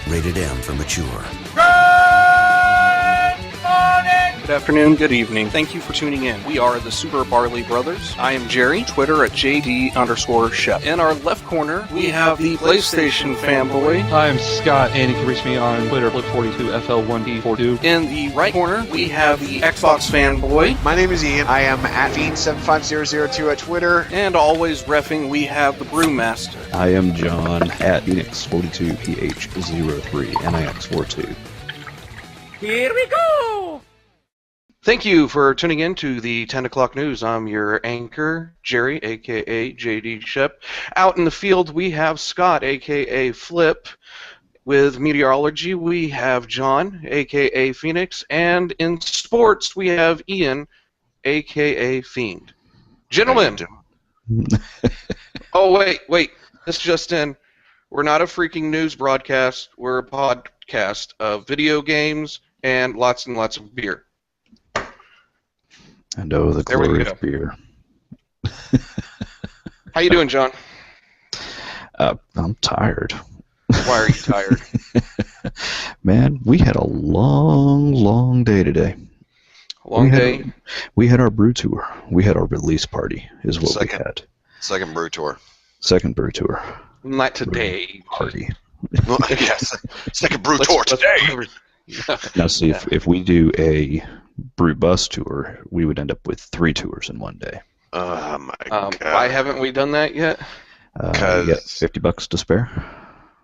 Rated M for mature. Good afternoon, good evening. Thank you for tuning in. We are the Super Barley Brothers. I am Jerry, Twitter at JD_Chef. In our left corner, we have the PlayStation fanboy. I'm Scott, and you can reach me on Twitter, Flip42FL1D42. In the right corner, we have the Xbox fanboy. My name is Ian. I am at Fiend75002 at Twitter. And always reffing, we have the Brewmaster. I am John at Phoenix42PH03 NIX42. Here we go! Thank you for tuning in to the 10 o'clock news. I'm your anchor, Jerry, a.k.a. JD Shep. Out in the field, we have Scott, a.k.a. Flip. With meteorology, we have John, a.k.a. Phoenix. And in sports, we have Ian, a.k.a. Fiend. Gentlemen. Oh, wait. This just in. We're not a freaking news broadcast. We're a podcast of video games and lots of beer. And oh, the glory of beer. How you doing, John? I'm tired. Why are you tired? Man, we had a long day today. Long day? We had our brew tour. We had our release party, is what we had. Second brew tour. Second brew tour. Not today. Party. Well, yes. Second brew tour today. Now, see, if we do a brew bus tour, we would end up with 3 tours in one day. Oh, my God. Why haven't we done that yet? You got $50 to spare?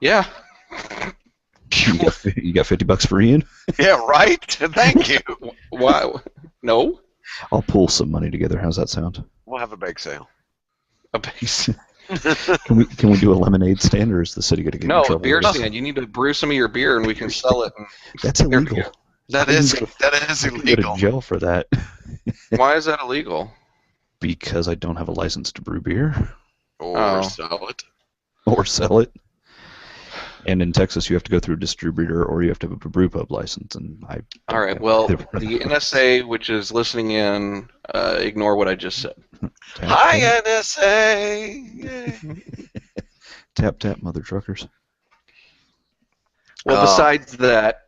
Yeah. You got $50 for Ian? Yeah, right? Thank you. Why? No? I'll pull some money together. How's that sound? We'll have a bake sale. A base. Can we do a lemonade stand, or is the city going to get in trouble? No, a beer stand. You need to brew some of your beer, and we can sell it. That's illegal. That is I can illegal. go to jail for that. Why is that illegal? Because I don't have a license to brew beer. Or sell it. Or sell it. And in Texas, you have to go through a distributor, or you have to have a brew pub license. And all right. Well, the NSA, which is listening in, ignore what I just said. Hi, NSA. Tap, mother truckers. Well, besides that,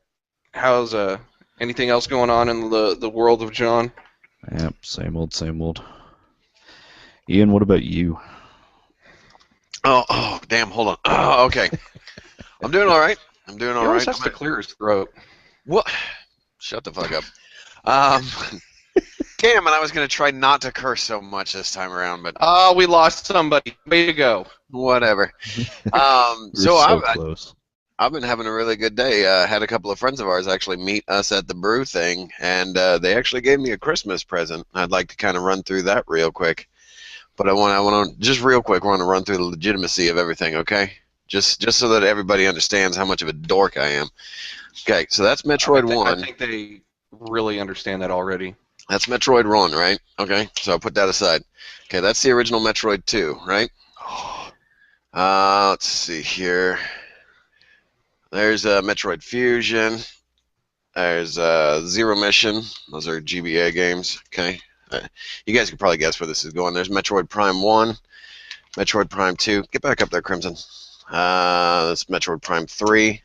how's anything else going on in the world of John? Yep, same old. Ian, what about you? Oh, damn, hold on. Oh, okay. I'm doing all right. He always has to clear his throat. What? Shut the fuck up. Damn, and I was going to try not to curse so much this time around, but... Oh, we lost somebody. Way to go. Whatever. Close. I've been having a really good day. Had a couple of friends of ours actually meet us at the brew thing, and they actually gave me a Christmas present. I'd like to kind of run through that real quick. But I want to just real quick, want to run through the legitimacy of everything, okay? Just so that everybody understands how much of a dork I am. Okay, so that's Metroid 1. I think they really understand that already. That's Metroid 1, right? Okay, so I'll put that aside. Okay, that's the original Metroid 2, right? Let's see here. There's Metroid Fusion. There's Zero Mission. Those are GBA games, okay? You guys can probably guess where this is going. There's Metroid Prime 1, Metroid Prime 2. Get back up there, Crimson. That's Metroid Prime 3,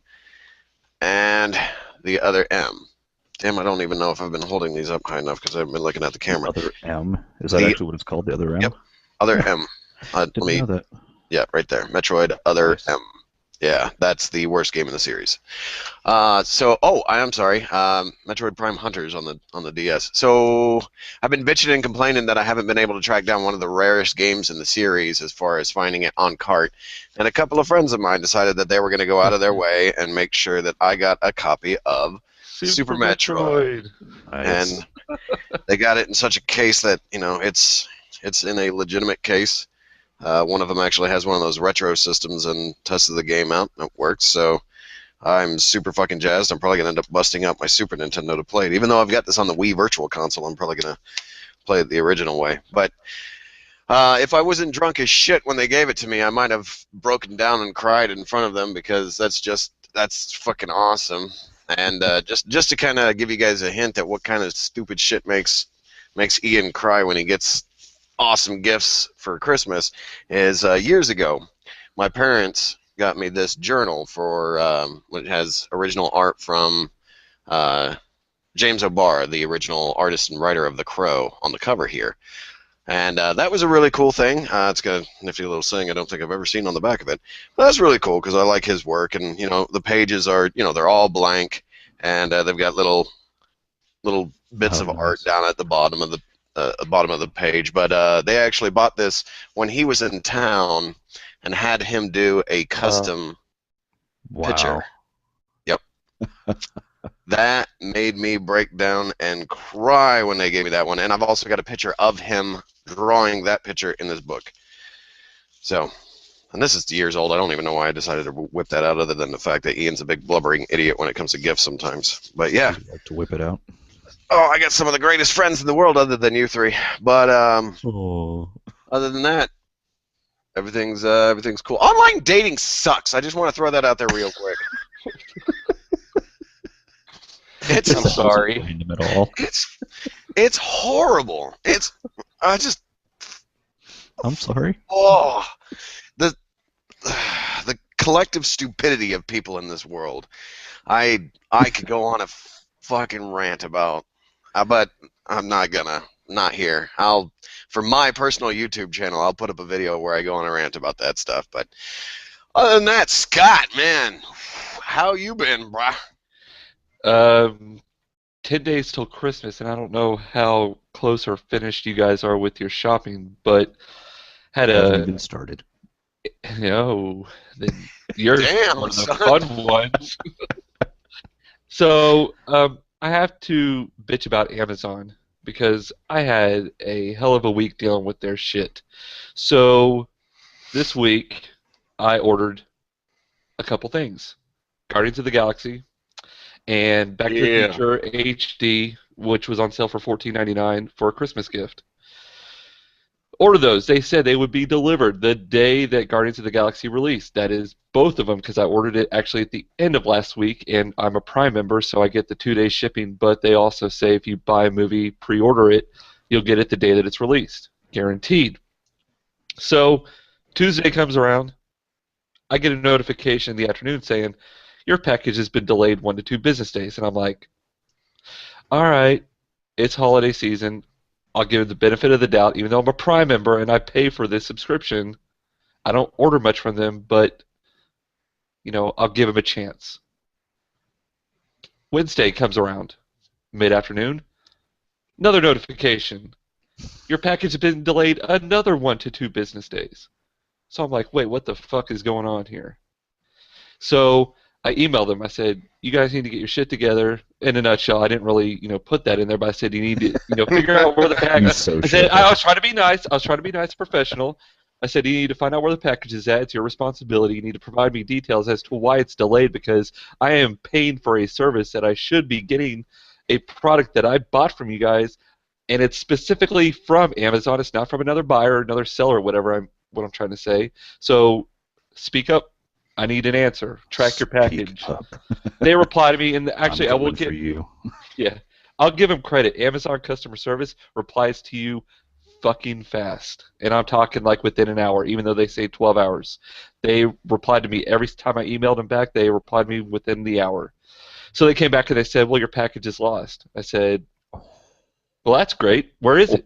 and the other M. Damn, I don't even know if I've been holding these up high enough because I've been looking at the camera. The other M? Is that actually what it's called, the other M? Yep, other M. Didn't know that. Yeah, right there. Metroid Other Nice. M. Yeah, that's the worst game in the series. I'm sorry. Metroid Prime Hunters on the DS. So I've been bitching and complaining that I haven't been able to track down one of the rarest games in the series as far as finding it on cart. And a couple of friends of mine decided that they were going to go out of their way and make sure that I got a copy of Super Metroid. Nice. And they got it in such a case that, it's in a legitimate case. One of them actually has one of those retro systems and tested the game out. It works, so I'm super fucking jazzed. I'm probably going to end up busting out my Super Nintendo to play it. Even though I've got this on the Wii Virtual Console, I'm probably going to play it the original way. But if I wasn't drunk as shit when they gave it to me, I might have broken down and cried in front of them because that's fucking awesome. And just to kind of give you guys a hint at what kind of stupid shit makes Ian cry when he gets awesome gifts for Christmas is years ago, my parents got me this journal for it has original art from James O'Barr, the original artist and writer of The Crow, on the cover here. And that was a really cool thing. It's got a nifty little saying I don't think I've ever seen on the back of it. But that's really cool because I like his work, and the pages are they're all blank, and they've got little bits of art down at the bottom of the page. But they actually bought this when he was in town and had him do a custom picture. Yep. That made me break down and cry when they gave me that one. And I've also got a picture of him drawing that picture in this book. So, and this is years old. I don't even know why I decided to whip that out, other than the fact that Ian's a big blubbering idiot when it comes to gifts sometimes. But yeah. Would you like to whip it out? Oh, I got some of the greatest friends in the world other than you three. But other than that, everything's cool. Online dating sucks. I just want to throw that out there real quick. I'm sorry. It's horrible. I'm sorry. Oh, the collective stupidity of people in this world. I could go on a fucking rant about, but I'm not here. For my personal YouTube channel, I'll put up a video where I go on a rant about that stuff. But other than that, Scott, man, how you been, brah? 10 days till Christmas, and I don't know how close or finished you guys are with your shopping, but haven't even started. Then you're Damn, one of the fun ones. So I have to bitch about Amazon because I had a hell of a week dealing with their shit. So this week I ordered a couple things: Guardians of the Galaxy and Back to the Future HD, which was on sale for $14.99 for a Christmas gift. Order those. They said they would be delivered the day that Guardians of the Galaxy released. That is both of them, because I ordered it actually at the end of last week, and I'm a Prime member, so I get the 2-day shipping, but they also say if you buy a movie, pre-order it, you'll get it the day that it's released. Guaranteed. So Tuesday comes around. I get a notification in the afternoon saying, your package has been delayed 1 to 2 business days. And I'm like, all right, it's holiday season. I'll give it the benefit of the doubt, even though I'm a Prime member and I pay for this subscription. I don't order much from them, but, I'll give them a chance. Wednesday comes around, mid-afternoon. Another notification. Your package has been delayed another 1 to 2 business days. So I'm like, wait, what the fuck is going on here? So I emailed them. I said, you guys need to get your shit together. In a nutshell, I didn't really, put that in there, but I said, you need to, figure out where the package is. I was trying to be nice. I was trying to be nice, professional. I said, you need to find out where the package is at. It's your responsibility. You need to provide me details as to why it's delayed, because I am paying for a service that I should be getting a product that I bought from you guys, and it's specifically from Amazon. It's not from another buyer or another seller, what I'm trying to say. So speak up. I need an answer. Track your package. They reply to me, and actually, I will give you. Yeah, I'll give them credit. Amazon customer service replies to you fucking fast, and I'm talking like within an hour, even though they say 12 hours. They replied to me every time I emailed them back. They replied to me within the hour. So they came back and they said, "Well, your package is lost." I said, "Well, that's great. Where is it?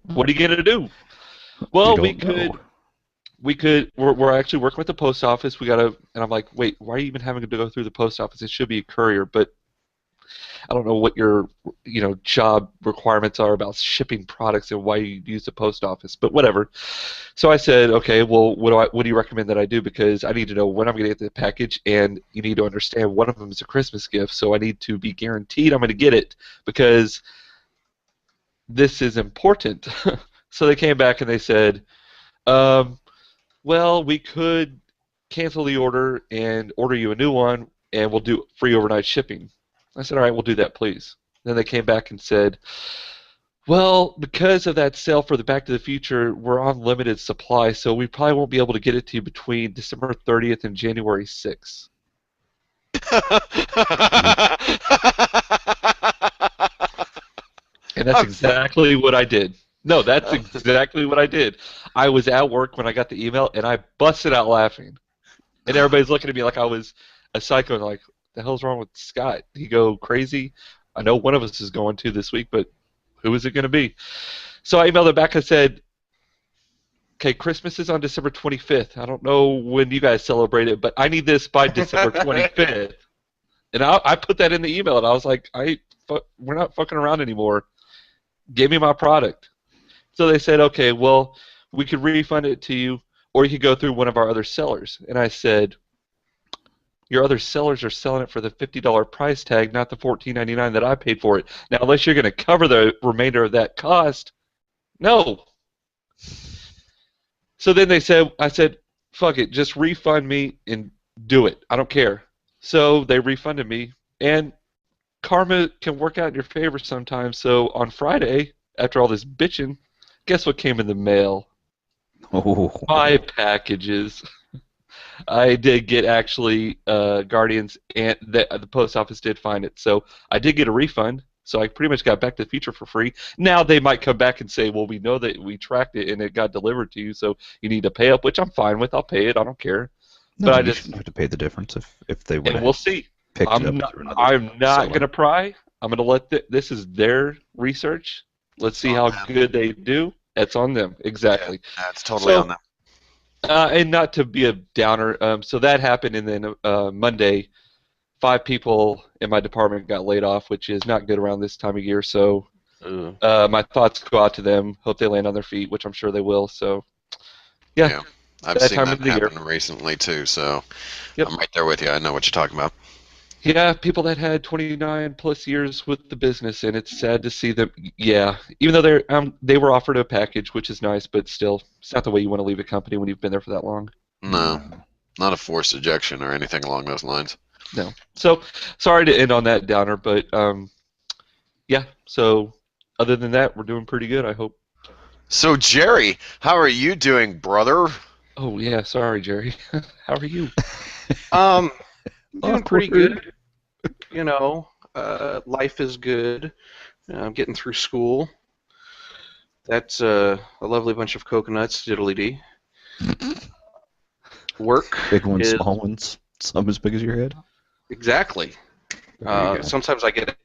What are you gonna do?" Well, we're actually working with the post office. And I'm like, wait, why are you even having to go through the post office? It should be a courier, but I don't know what your, job requirements are about shipping products and why you use the post office, but whatever. So I said, okay, well, what do you recommend that I do? Because I need to know when I'm going to get the package, and you need to understand one of them is a Christmas gift, so I need to be guaranteed I'm going to get it, because this is important. So they came back and they said, well, we could cancel the order and order you a new one, and we'll do free overnight shipping. I said, all right, we'll do that, please. Then they came back and said, well, because of that sale for the Back to the Future, we're on limited supply, so we probably won't be able to get it to you between December 30th and January 6th. And that's exactly what I did. No, that's exactly what I did. I was at work when I got the email, and I busted out laughing. And everybody's looking at me like I was a psycho, and like, the hell's wrong with Scott? He go crazy? I know one of us is going to this week, but who is it going to be? So I emailed it back. I said, okay, Christmas is on December 25th. I don't know when you guys celebrate it, but I need this by December 25th. And I put that in the email, and I was like, we're not fucking around anymore. Give me my product. So they said, okay, well, we could refund it to you, or you could go through one of our other sellers. And I said, your other sellers are selling it for the $50 price tag, not the $14.99 that I paid for it. Now, unless you're going to cover the remainder of that cost, no. So then I said, fuck it, just refund me and do it. I don't care. So they refunded me, and karma can work out in your favor sometimes. So on Friday, after all this bitching, guess what came in the mail? Oh. My packages. I did get actually Guardians, and the post office did find it. So I did get a refund. So I pretty much got Back to the Future for free. Now they might come back and say, well, we know that we tracked it and it got delivered to you, so you need to pay up, which I'm fine with. I'll pay it. I don't care. No, but I you just shouldn't have to pay the difference if they would. And we'll see. I'm not going to pry. I'm going to let this is their research. Let's see how good they do. It's on them. Exactly. Yeah, that's totally on them. And not to be a downer, so that happened, and then Monday, 5 people in my department got laid off, which is not good around this time of year. So my thoughts go out to them. Hope they land on their feet, which I'm sure they will. So, yeah. I've seen that happen recently, too. So I'm right there with you. I know what you're talking about. Yeah, people that had 29 plus years with the business, and it's sad to see them. Yeah, even though they were offered a package, which is nice, but still, it's not the way you want to leave a company when you've been there for that long. No, not a forced ejection or anything along those lines. No. So, sorry to end on that downer, but yeah. So, other than that, we're doing pretty good, I hope. So, Jerry, how are you doing, brother? Oh yeah, sorry, Jerry. How are you? Doing pretty good. You know, life is good. I'm getting through school. That's a lovely bunch of coconuts, diddly-dee. Work. Big ones, small ones, some as big as your head. Exactly. Sometimes I get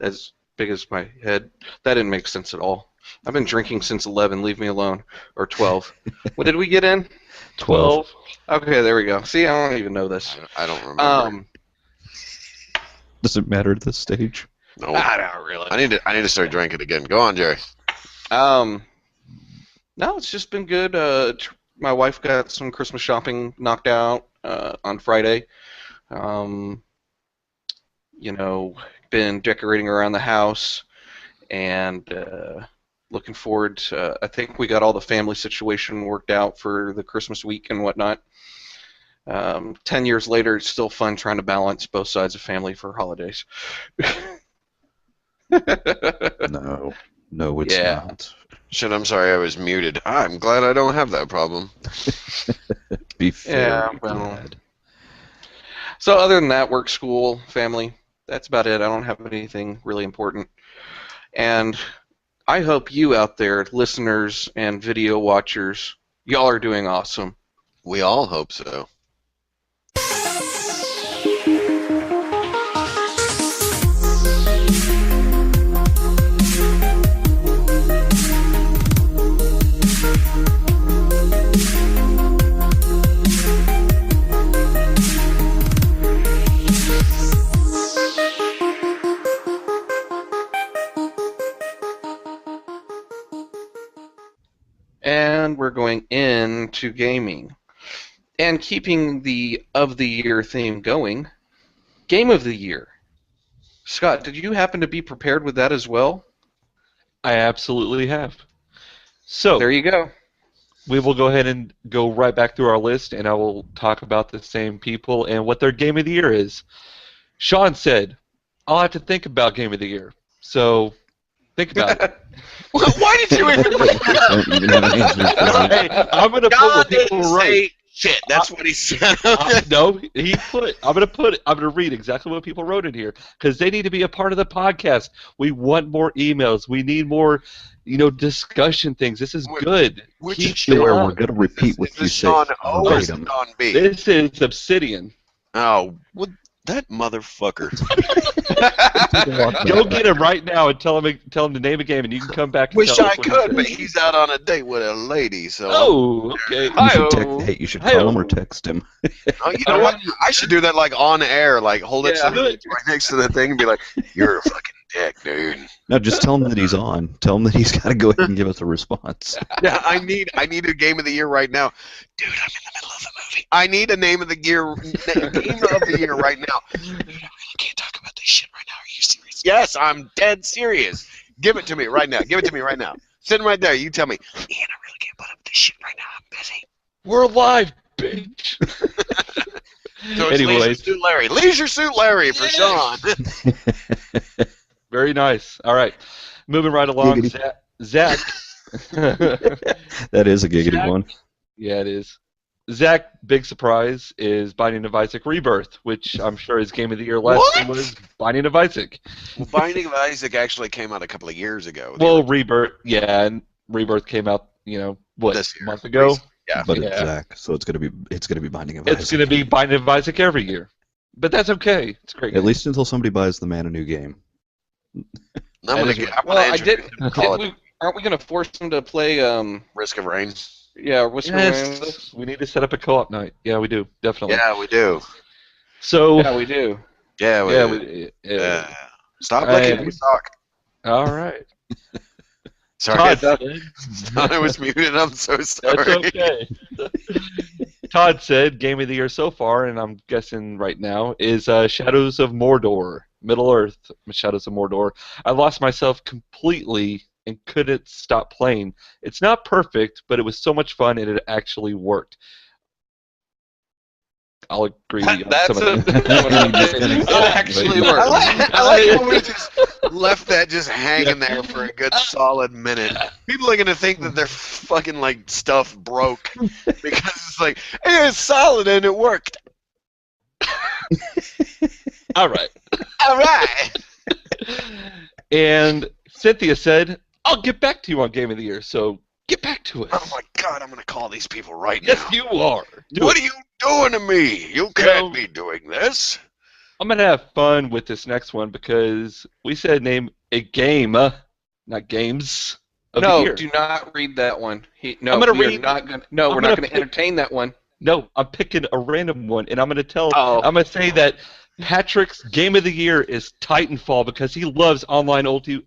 as big as my head. That didn't make sense at all. I've been drinking since 11. Leave me alone. Or 12. What did we get in? 12. Okay, there we go. See, I don't even know this. I don't remember. Does it matter at this stage? No. Not really. I need to start drinking again. Go on, Jerry. No, it's just been good. My wife got some Christmas shopping knocked out on Friday. You know, been decorating around the house and looking forward to, I think we got all the family situation worked out for the Christmas week and whatnot. 10 years later, it's still fun trying to balance both sides of family for holidays. No, it's not. Shit, I'm sorry I was muted. I'm glad I don't have that problem. Be fair. Yeah, well. So other than that, work, school, family, that's about it. I don't have anything really important. And I hope you out there, listeners and video watchers, y'all are doing awesome. We all hope so. And we're going into gaming. And keeping the of the year theme going, game of the year. Scott, did you happen to be prepared with that as well? I absolutely have. So there you go. We will go ahead and go right back through our list, and I will talk about the same people and what their game of the year is. Sean said, I'll have to think about game of the year. So think about it. Why did you even Don't even have an answer. Hey, I'm going to put what people write. shit. That's what he said. No, I'm gonna read exactly what people wrote in here because they need to be a part of the podcast. We want more emails. We need more, discussion things. This is good. Which Where we're going to repeat what you say Sean O or verbatim. Sean B? This is Obsidian. Oh, what that motherfucker. Go get him right now and tell him to name a game, and you can come back. And Wish tell I us what could, he but said. he's out on a date with a lady. So. Oh, okay. You should call him or text him. Oh, you know what? I should do that like on air, like hold it right next to the thing and be like, "You're a fucking dick, dude." No, just tell him that he's on. Tell him that he's got to go ahead and give us a response. Yeah, I need a game of the year right now, dude. I'm in the middle of the movie. I need a game of the year right now. Dude, I really can't talk about this shit right now. Are you serious? Yes, I'm dead serious. Give it to me right now. Give it to me right now. Sitting right there. You tell me, Ian, I really can't put up this shit right now. I'm busy. We're live, bitch. So it's Anyways. Leisure Suit Larry. Leisure Suit Larry for Sean. Very nice. All right, moving right along. Giggity. Zach. That is a giggity Jack? one. Yeah, it is. Zach, big surprise, is Binding of Isaac Rebirth, which I'm sure his game of the year last year was Binding of Isaac. Well, Binding of Isaac actually came out a couple of years ago. Well, Rebirth came out, This year. month ago? Yeah. But it's Zach, so it's gonna be Binding of It's Isaac. going to be Binding of Isaac every year. But that's okay. It's a great. At least until somebody buys the man a new game. Aren't we going to force him to play? Risk of Rain? Yeah, Whisper Rain. Yes, we need to set up a co-op night. Yeah, we do definitely. Yeah, we do. So Yeah, we do. Yeah, we yeah, do. Stop licking my sock. All right. Sorry, Todd, I thought I was muted. I'm so sorry. that's okay. Todd said game of the year so far, and I'm guessing right now, is Shadows of Mordor, Middle-earth, Shadows of Mordor. I lost myself completely and couldn't stop playing. It's not perfect, but it was so much fun and it actually worked. I'll agree on some of that. It actually worked. I like how we just left that just hanging there for a good solid minute. People are gonna think that their fucking like stuff broke because it's like, hey, it's solid and it worked. All right. All right. And Cynthia said, I'll get back to you on Game of the Year, so get back to us. Oh my God, I'm gonna call these people right Yes, now. you are. What are you doing to me? You can't be doing this. I'm going to have fun with this next one because we said name a game, not games of the year. No, do not read that one. I'm gonna read- we're not going to entertain that one. No, I'm picking a random one, and I'm going to Oh. I'm going to say that Patrick's game of the year is Titanfall because he loves online only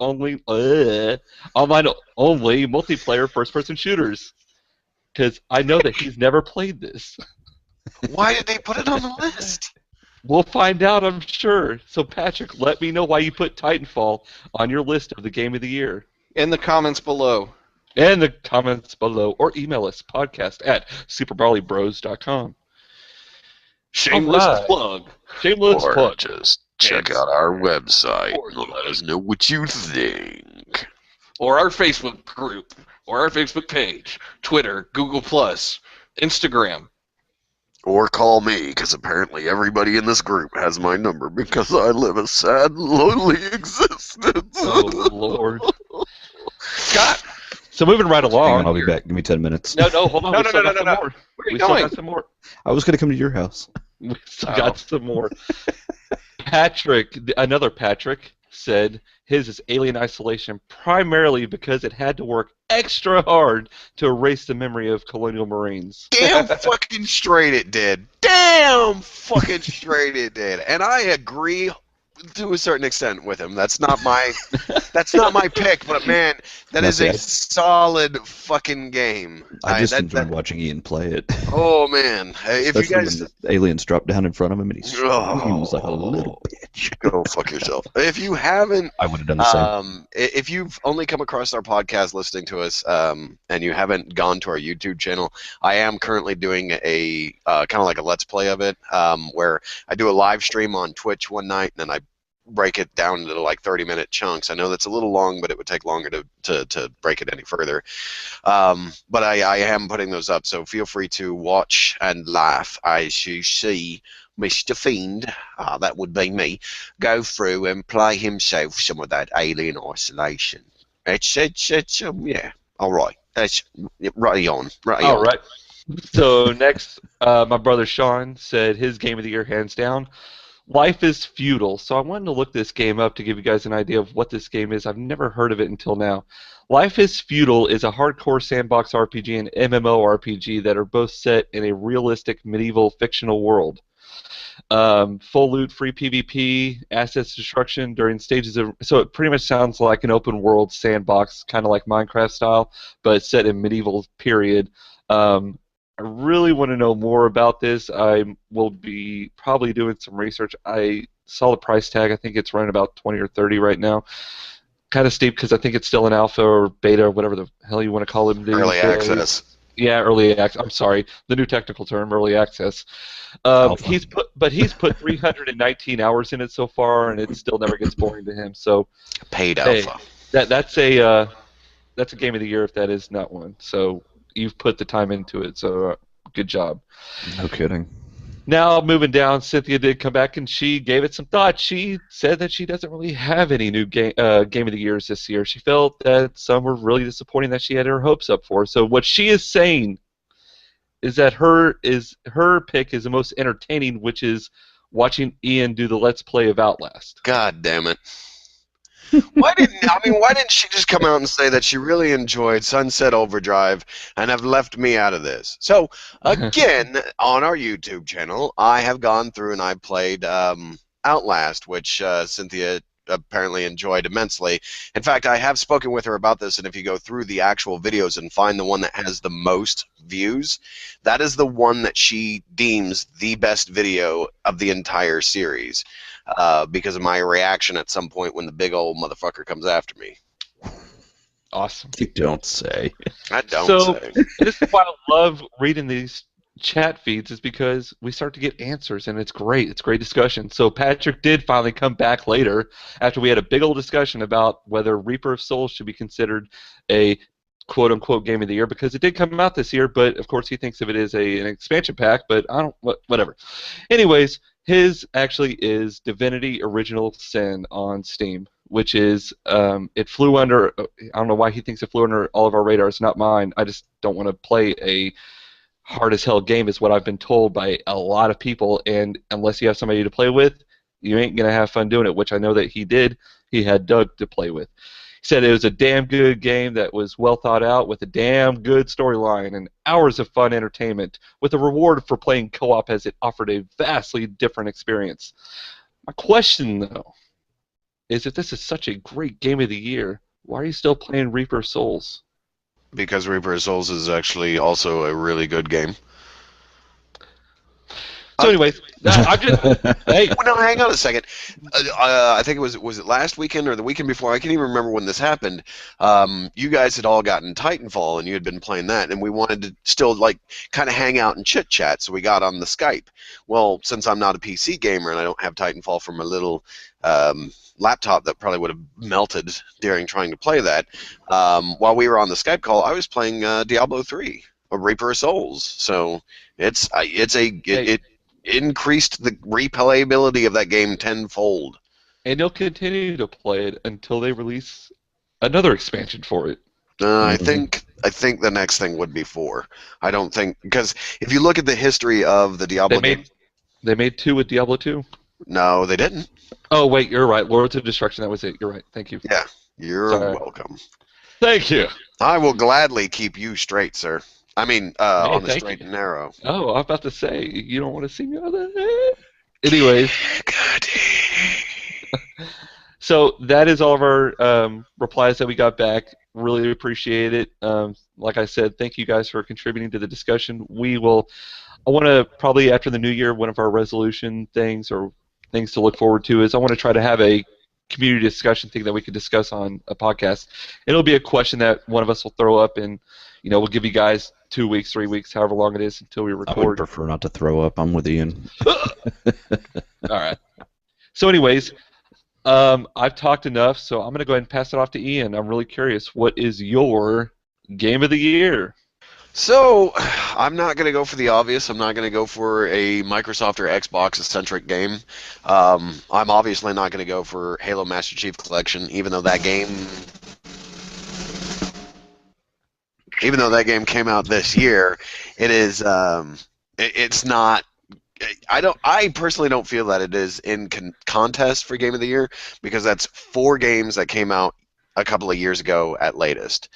multiplayer first-person shooters. Because I know that he's never played this. Why did they put it on the list? We'll find out, I'm sure. So, Patrick, let me know why you put Titanfall on your list of the game of the year. In the comments below. In the comments below, or email us, podcast@superbarleybros.com. Shameless Alright. plug. Shameless Or plug. just check out our website and let us know what you think. Or our Facebook group. Or our Facebook page. Twitter, Google+, Instagram. Or call me, because apparently everybody in this group has my number because I live a sad, lonely existence. Oh, Lord. Scott! So, moving right Hang along. on, I'll be back. Give me 10 minutes. No, hold on. No, we no, still no, got no, some more. Where are you We still going? got some more. I was going to come to your house. We still got some more. Patrick, another Patrick, said his is Alien Isolation primarily because it had to work extra hard to erase the memory of Colonial Marines. Damn fucking straight it did. Damn fucking straight it did. And I agree to a certain extent with him. That's not my pick, but man, that is a solid fucking game. I just enjoyed watching Ian play it. Oh man, if you Especially guys when the aliens drop down in front of him and he screams like a little bitch. go fuck yourself. If you haven't, I would have done the same. if you've only come across our podcast listening to us, and you haven't gone to our YouTube channel, I am currently doing a kind of like a Let's Play of it, where I do a live stream on Twitch one night, and then I break it down into like 30-minute chunks. I know that's a little long, but it would take longer to break it any further. But I am putting those up, so feel free to watch and laugh as you see Mr. Fiend, that would be me, go through and play himself some of that Alien Isolation. It's yeah, all right. That's right on. All right. So next, my brother Sean said his game of the year, hands down, Life is Feudal. So I wanted to look this game up to give you guys an idea of what this game is. I've never heard of it until now. Life is Feudal is a hardcore sandbox RPG and MMORPG that are both set in a realistic medieval fictional world. Full loot, free PvP, assets destruction during stages of... So it pretty much sounds like an open world sandbox, kind of like Minecraft style, but set in medieval period. I really want to know more about this. I will be probably doing some research. I saw the price tag. I think it's running about 20 or 30 right now. Kind of steep because I think it's still an alpha or beta or whatever the hell you want to call it. Early access. Yeah, early access. I'm sorry, the new technical term, early access. He's put 319 hours in it so far, and it still never gets boring to him. So paid alpha. That's a game of the year if that is not one. So you've put the time into it. So good job. No kidding. Now, moving down, Cynthia did come back and she gave it some thought. She said that she doesn't really have any new game of the years this year. She felt that some were really disappointing that she had her hopes up for. So what she is saying is that her pick is the most entertaining, which is watching Ian do the Let's Play of Outlast. God damn it. Why didn't she just come out and say that she really enjoyed Sunset Overdrive and have left me out of this? So, again, on our YouTube channel, I have gone through and I played Outlast, which Cynthia apparently enjoyed immensely. In fact, I have spoken with her about this, and if you go through the actual videos and find the one that has the most views, that is the one that she deems the best video of the entire series. Because of my reaction at some point when the big old motherfucker comes after me. Awesome. You don't say. I don't say. This is why I love reading these chat feeds, is because we start to get answers, and it's great. It's great discussion. So Patrick did finally come back later after we had a big old discussion about whether Reaper of Souls should be considered a quote-unquote game of the year, because it did come out this year, but of course he thinks of it as an expansion pack, but I don't... whatever. Anyways... His actually is Divinity Original Sin on Steam, which is, it flew under, I don't know why he thinks it flew under all of our radars, not mine. I just don't want to play a hard-as-hell game is what I've been told by a lot of people, and unless you have somebody to play with, you ain't going to have fun doing it, which I know that he did. He had Doug to play with. He said it was a damn good game that was well thought out with a damn good storyline and hours of fun entertainment with a reward for playing co-op as it offered a vastly different experience. My question, though, is if this is such a great game of the year, why are you still playing Reaper of Souls? Because Reaper of Souls is actually also a really good game. So anyways, I'm just... Hey. Well, no, hang on a second. I think it was it last weekend or the weekend before? I can't even remember when this happened. You guys had all gotten Titanfall, and you had been playing that, and we wanted to still, like, kind of hang out and chit-chat, so we got on the Skype. Well, since I'm not a PC gamer and I don't have Titanfall from a little laptop that probably would have melted during trying to play that, while we were on the Skype call, I was playing Diablo 3, a Reaper of Souls. So it increased the replayability of that game tenfold. And you'll continue to play it until they release another expansion for it. I think the next thing would be 4. I don't think, because if you look at the history of the Diablo game, they made 2 with Diablo 2. No, they didn't. Oh wait, you're right. Lords of Destruction. That was it. You're right. Thank you. Yeah, you're welcome. Thank you. I will gladly keep you straight, sir. I mean, on the straight and narrow. Oh, I'm about to say, you don't want to see me on that. Anyways. So that is all of our replies that we got back. Really appreciate it. Like I said, thank you guys for contributing to the discussion. I want to probably after the new year, one of our resolution things or things to look forward to is I want to try to have a community discussion thing that we could discuss on a podcast. It'll be a question that one of us will throw up, and we'll give you guys 2 weeks, 3 weeks, however long it is until we record. I would prefer not to throw up. I'm with Ian. All right. So anyways, I've talked enough, so I'm going to go ahead and pass it off to Ian. I'm really curious. What is your game of the year? So, I'm not going to go for the obvious. I'm not going to go for a Microsoft or Xbox-centric game. I'm obviously not going to go for Halo Master Chief Collection, even though that game came out this year. It is. It's not. I personally don't feel that it is in contest for Game of the Year because that's 4 games that came out a couple of years ago at latest.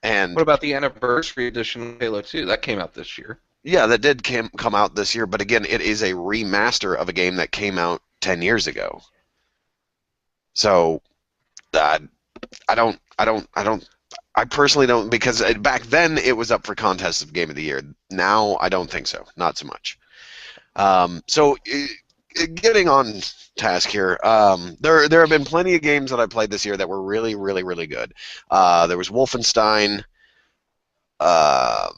And What about the anniversary edition of Halo 2? That came out this year. yeah, that did come out this year, but again, it is a remaster of a game that came out 10 years ago. So, I personally don't, because back then it was up for contest of Game of the Year. Now I don't think so, not so much. Getting on task here, there have been plenty of games that I played this year that were really, really, really good. There was Wolfenstein. Titanfall.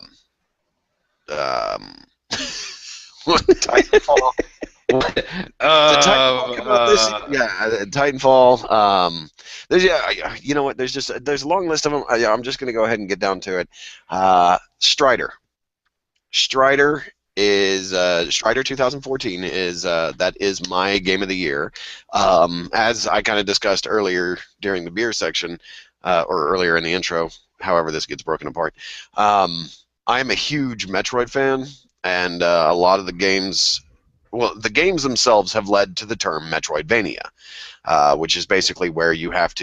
Titanfall. You know what? There's a long list of them. I'm just going to go ahead and get down to it. Strider. Strider 2014 that is my game of the year. As I kind of discussed earlier during the beer section, or earlier in the intro, however this gets broken apart. I'm a huge Metroid fan, and a lot of the games. Well, the games themselves have led to the term Metroidvania, which is basically where you have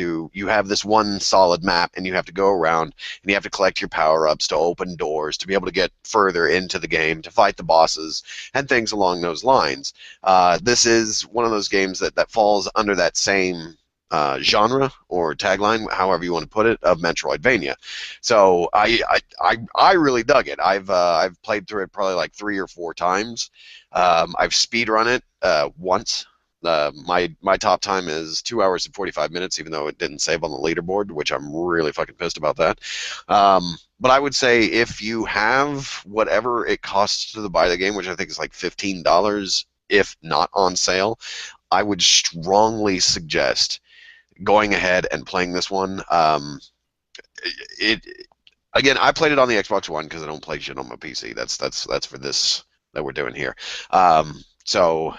this one solid map, and you have to go around, and you have to collect your power-ups to open doors, to be able to get further into the game, to fight the bosses, and things along those lines. This is one of those games that falls under that same genre or tagline, however you want to put it, of Metroidvania. So I really dug it. I've played through it probably like 3 or 4 times. I've speedrun it once. My top time is 2 hours and 45 minutes, even though it didn't save on the leaderboard, which I'm really fucking pissed about that. But I would say if you have whatever it costs to buy the game, which I think is like $15, if not on sale, I would strongly suggest going ahead and playing this one. Again, I played it on the Xbox One because I don't play shit on my PC. That's for this that we're doing here. So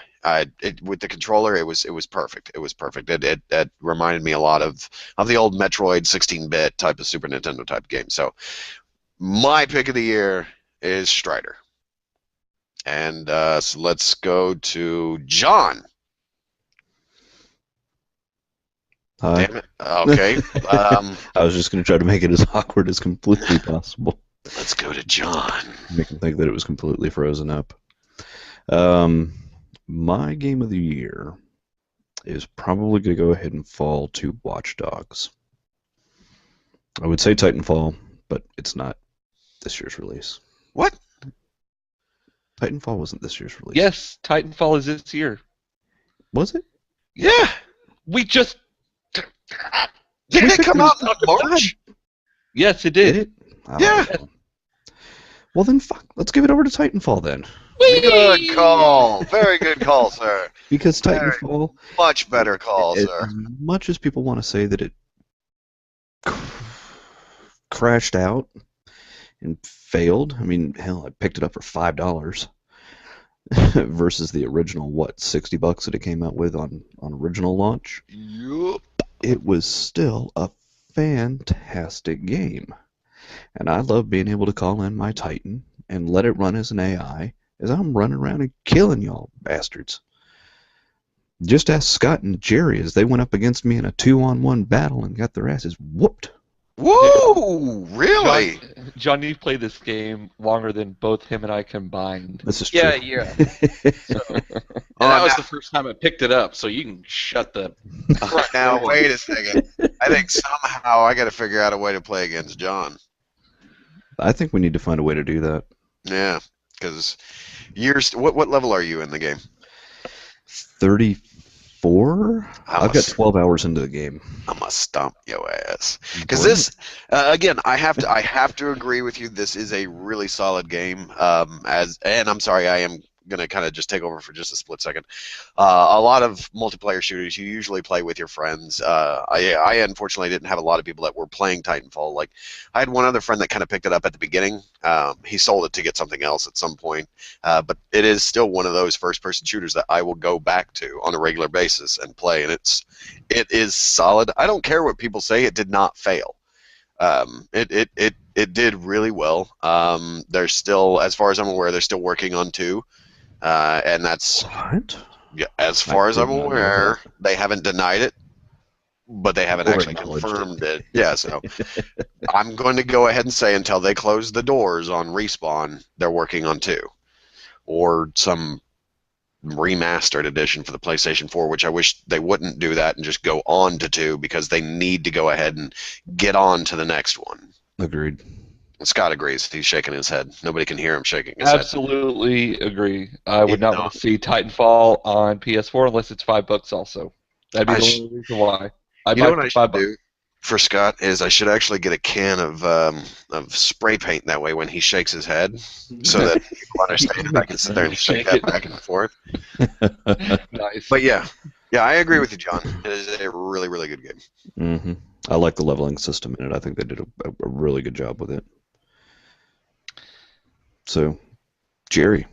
with the controller, it was perfect. It was perfect. It reminded me a lot of the old Metroid 16-bit type of Super Nintendo type game. So my pick of the year is Strider. And so let's go to John. Hi. Damn it. Okay. I was just going to try to make it as awkward as completely possible. Let's go to John. Make him think that it was completely frozen up. My game of the year is probably going to go ahead and fall to Watch Dogs. I would say Titanfall, but it's not this year's release. What? Titanfall wasn't this year's release. Yes, Titanfall is this year. Was it? Yeah. We just... Didn't it come out in March? Yes, it Did did. it? Yeah. Well then, fuck. Let's give it over to Titanfall then. Good call. Very good call, sir. Because Titanfall, Much better call, as sir. much as people want to say that it crashed out and failed, I mean, hell, I picked it up for $5 versus the original, $60 that it came out with on original launch. Yup. It was still a fantastic game. And I love being able to call in my Titan and let it run as an AI as I'm running around and killing y'all bastards. Just ask Scott and Jerry as they went up against me in a 2-on-1 battle and got their asses whooped. Woo! Really? John, you've played this game longer than both him and I combined. This is true. Yeah. So, and that was the first time I picked it up, so you can shut the... Now, wait a second. I think somehow I got to figure out a way to play against John. I think we need to find a way to do that. Yeah, because what level are you in the game? 34? I've got 12 hours into the game. I'm gonna stomp your ass. Because this, again, I have to agree with you. This is a really solid game. And I'm sorry, I am gonna kind of just take over for just a split second. A lot of multiplayer shooters you usually play with your friends. I unfortunately didn't have a lot of people that were playing Titanfall. Like, I had one other friend that kind of picked it up at the beginning. He sold it to get something else at some point, but it is still one of those first-person shooters that I will go back to on a regular basis and play, and it is solid. I don't care what people say; it did not fail. It did really well. They're still, as far as I'm aware, they're still working on 2, and that's What? yeah, as far as I'm did not know aware, that. they haven't denied it, but they haven't Or actually acknowledged confirmed it. Yeah, so I'm going to go ahead and say until they close the doors on Respawn, they're working on 2, or some remastered edition for the PlayStation 4, which I wish they wouldn't do that and just go on to 2, because they need to go ahead and get on to the next one. Agreed. Scott agrees. He's shaking his head. Nobody can hear him shaking his head. Absolutely agree. I would Even not though- want to see Titanfall on PS4 unless it's $5 also. That'd be I the sh- only reason why. I'd You buy know what it I for should $5. do for Scott is I should actually get a can of spray paint, that way when he shakes his head, so that people understand it. I can sit there and shake that back and forth. Nice. But yeah, I agree with you, John. It is a really, really good game. Mm-hmm. I like the leveling system in it. I think they did a really good job with it. So, Jerry,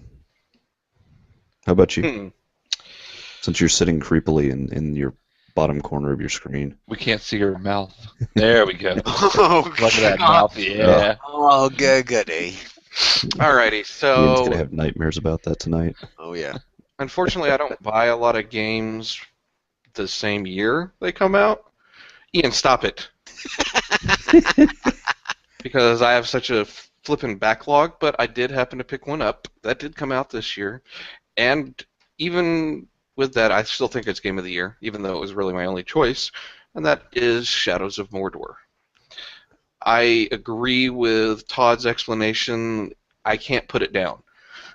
how about you? Since you're sitting creepily in your bottom corner of your screen. We can't see your mouth. There we go. Oh, Look at that mouth. Yeah. Oh, goody. Alrighty, Ian's so gonna have nightmares about that tonight. Oh, yeah. unfortunately I don't buy a lot of games the same year they come out. Ian, stop it. Because I have such a flippin' backlog, but I did happen to pick one up. That did come out this year. And even with that, I still think it's Game of the Year, even though it was really my only choice, and that is Shadows of Mordor. I agree with Todd's explanation. I can't put it down.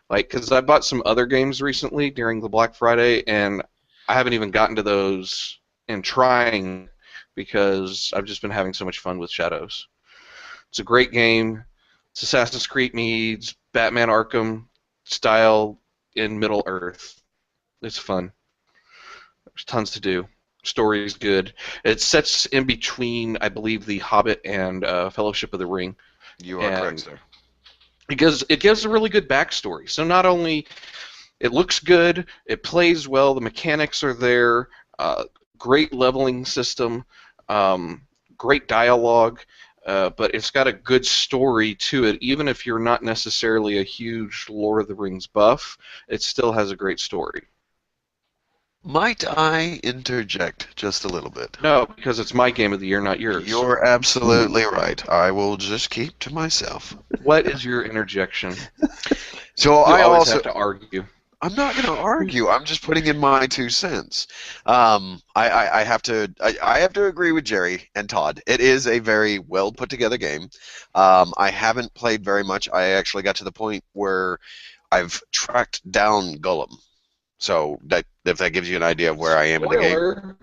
Like, because I bought some other games recently during the Black Friday, and I haven't even gotten to those and trying because I've just been having so much fun with Shadows. It's a great game. It's Assassin's Creed meets Batman Arkham style in Middle Earth. It's fun. There's tons to do. Story's good. It sets in between, I believe, The Hobbit and Fellowship of the Ring. You are correct, sir. Because it gives a really good backstory. So not only it looks good, it plays well, the mechanics are there, great leveling system, great dialogue, but it's got a good story to it. Even if you're not necessarily a huge Lord of the Rings buff, it still has a great story. Might I interject just a little bit? No, because it's my game of the year, not yours. You're absolutely right. I will just keep to myself. What is your interjection? So You I always also have to argue. I'm not going to argue. I'm just putting in my 2 cents. I have to agree with Jerry and Todd. It is a very well put together game. I haven't played very much. I actually got to the point where I've tracked down Gollum. So that if that gives you an idea of where I am in the game. Spoiler.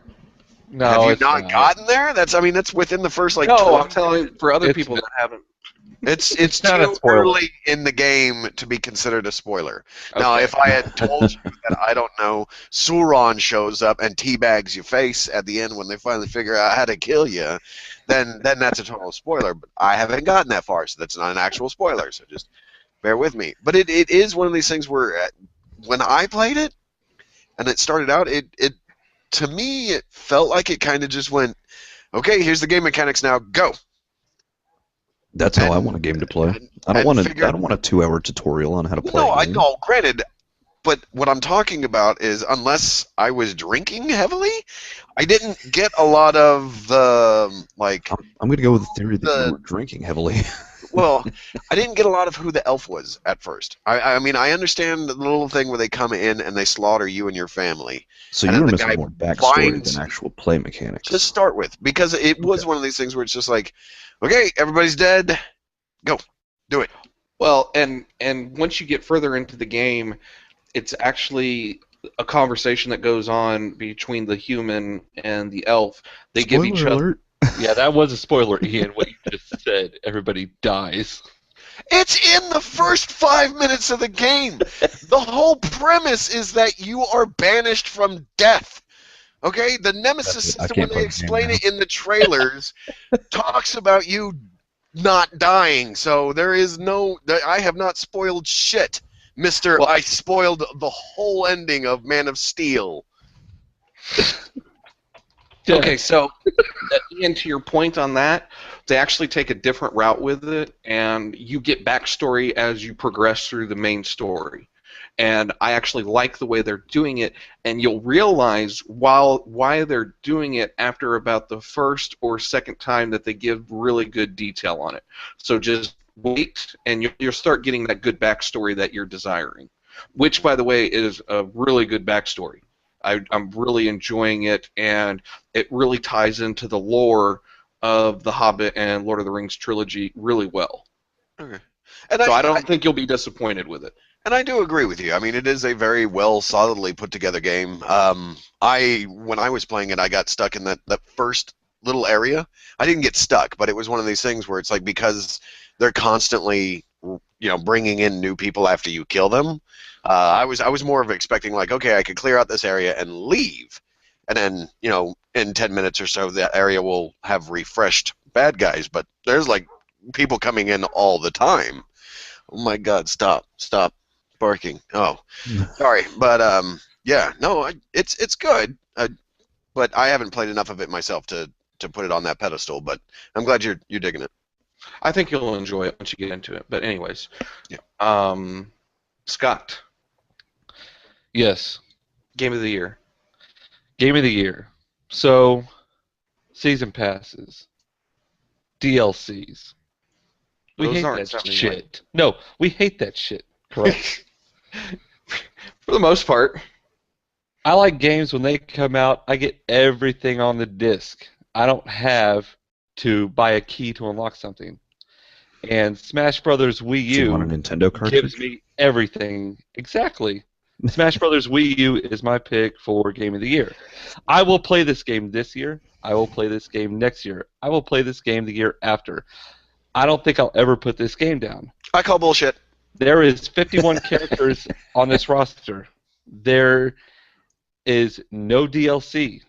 No, Have you it's not gotten there? That's within the first like. No, 20 I'm telling you, for other It's people that haven't. It's not a too spoiler. early in the game to be considered a spoiler. Now, Okay. if I had told you that, I don't know, Sauron shows up and teabags your face at the end when they finally figure out how to kill you, then that's a total spoiler. But I haven't gotten that far, so that's not an actual spoiler. So just bear with me. But it is one of these things where when I played it and it started out, it to me it felt like it kind of just went, okay, here's the game mechanics now, go. That's how I want a game to play. I don't want a 2-hour tutorial on how to play. No, a I game. know. Granted, but what I'm talking about is, unless I was drinking heavily, I didn't get a lot of the like. I'm going to go with the theory that you were drinking heavily. Well, I didn't get a lot of who the elf was at first. I mean, I understand the little thing where they come in and they slaughter you and your family. So And you then were the missing guy more backstory finds- than actual play mechanics. To start with, because it was one of these things where it's just like, okay, everybody's dead, go, do it. Well, and once you get further into the game, it's actually a conversation that goes on between the human and the elf. They give each Spoiler other. alert. Yeah, that was a spoiler, Ian, what you just said. Everybody dies. It's in the first 5 minutes of the game. The whole premise is that you are banished from death. Okay? The Nemesis I system, can't when they play the game explain now. it in the trailers, talks about you not dying. So there is no... I have not spoiled shit, Mr. Well, I spoiled the whole ending of Man of Steel. Okay, so Ian, to your point on that, they actually take a different route with it, and you get backstory as you progress through the main story. And I actually like the way they're doing it, and you'll realize why they're doing it after about the first or second time that they give really good detail on it. So just wait, and you'll start getting that good backstory that you're desiring, which, by the way, is a really good backstory. I'm really enjoying it, and it really ties into the lore of The Hobbit and Lord of the Rings trilogy really well. Okay. So I don't think you'll be disappointed with it. And I do agree with you. I mean, it is a very well, solidly put together game. When I was playing it, I got stuck in that first little area. I didn't get stuck, but it was one of these things where it's like, because they're constantly, bringing in new people after you kill them. I was more of expecting, like, okay, I could clear out this area and leave, and then in 10 minutes or so that area will have refreshed bad guys. But there's like people coming in all the time. Oh my God! Stop barking. Oh, sorry, but yeah, no, it's good. But I haven't played enough of it myself to put it on that pedestal. But I'm glad you're digging it. I think you'll enjoy it once you get into it. But anyways, Yeah. Scott, Yes. Game of the Year. Game of the Year. So, season passes, DLCs. We Those hate aren't that sounding shit. No, we hate that shit. Correct. For the most part. I like games when they come out, I get everything on the disc. I don't have to buy a key to unlock something. And Smash Brothers Wii Do you want a U Nintendo cartridge? gives me everything. Exactly. Smash Brothers Wii U is my pick for Game of the Year. I will play this game this year. I will play this game next year. I will play this game the year after. I don't think I'll ever put this game down. I call bullshit. There is 51 characters on this roster. There is no DLC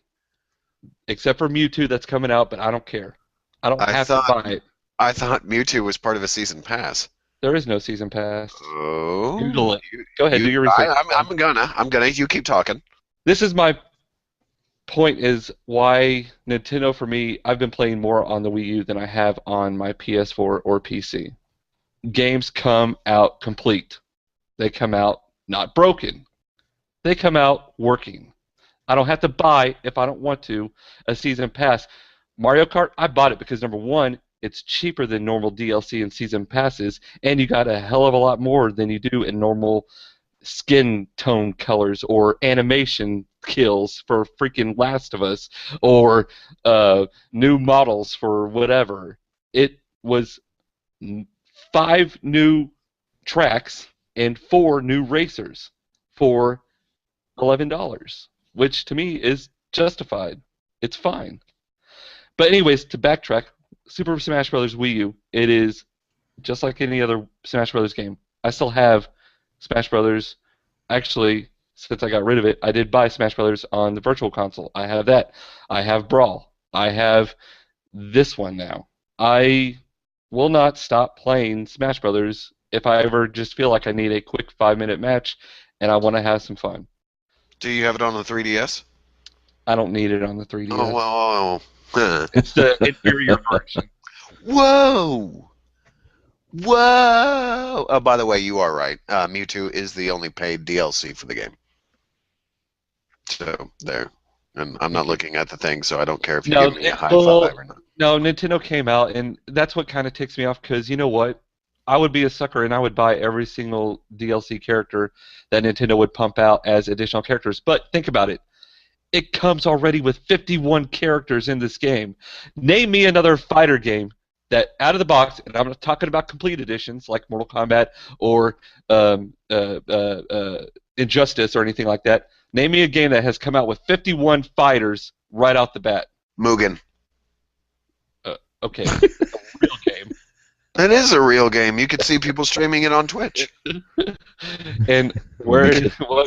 except for Mewtwo that's coming out, but I don't care. I don't have to buy it. I thought Mewtwo was part of a season pass. There is no season pass. Oh, Google it. Go ahead, do your research. I'm gonna. You keep talking. This is my point, is why Nintendo, for me, I've been playing more on the Wii U than I have on my PS4 or PC. Games come out complete. They come out not broken. They come out working. I don't have to buy, if I don't want to, a season pass. Mario Kart, I bought it because, number one, it's cheaper than normal DLC and season passes, and you got a hell of a lot more than you do in normal skin tone colors or animation kills for freaking Last of Us or new models for whatever. It was 5 new tracks and 4 new racers for $11, which to me is justified. It's fine. But anyways, to backtrack, Super Smash Bros. Wii U, it is just like any other Smash Bros. Game. I still have Smash Bros. Actually, since I got rid of it, I did buy Smash Bros. On the Virtual Console. I have that. I have Brawl. I have this one now. I will not stop playing Smash Bros. If I ever just feel like I need a quick 5-minute match and I want to have some fun. Do you have it on the 3DS? I don't need it on the 3DS. Oh, well. Huh. It's the inferior version. Whoa! Oh, by the way, you are right. Mewtwo is the only paid DLC for the game. So, there. And I'm not looking at the thing, so I don't care if you give me a high five or not. No, Nintendo came out, and that's what kind of ticks me off, because you know what? I would be a sucker, and I would buy every single DLC character that Nintendo would pump out as additional characters. But think about it. It comes already with 51 characters in this game. Name me another fighter game that, out of the box, and I'm not talking about complete editions like Mortal Kombat or Injustice or anything like that. Name me a game that has come out with 51 fighters right off the bat. Mugen. Okay, it's a real game. That is a real game. You could see people streaming it on Twitch. And what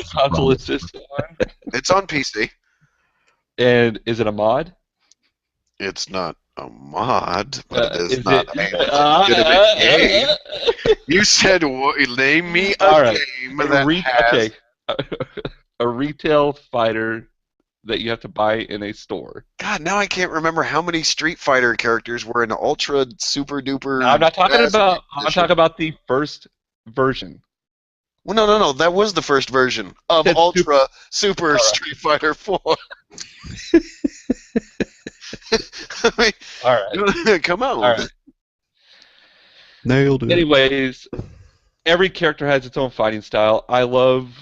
console is this on? It's on PC. And is it a mod? It's not a mod, but it is Is not it? a legitimate game. You said, name me a All right. game that has... Okay. A retail fighter that you have to buy in a store. God, now I can't remember how many Street Fighter characters were in Ultra Super Duper... No, I'm not talking about... I'm talking about the first version. Well, no. That was the first version of That's Ultra Super Street Fighter 4. I mean, All right. come on. All right. Nailed it. Anyways, every character has its own fighting style. I love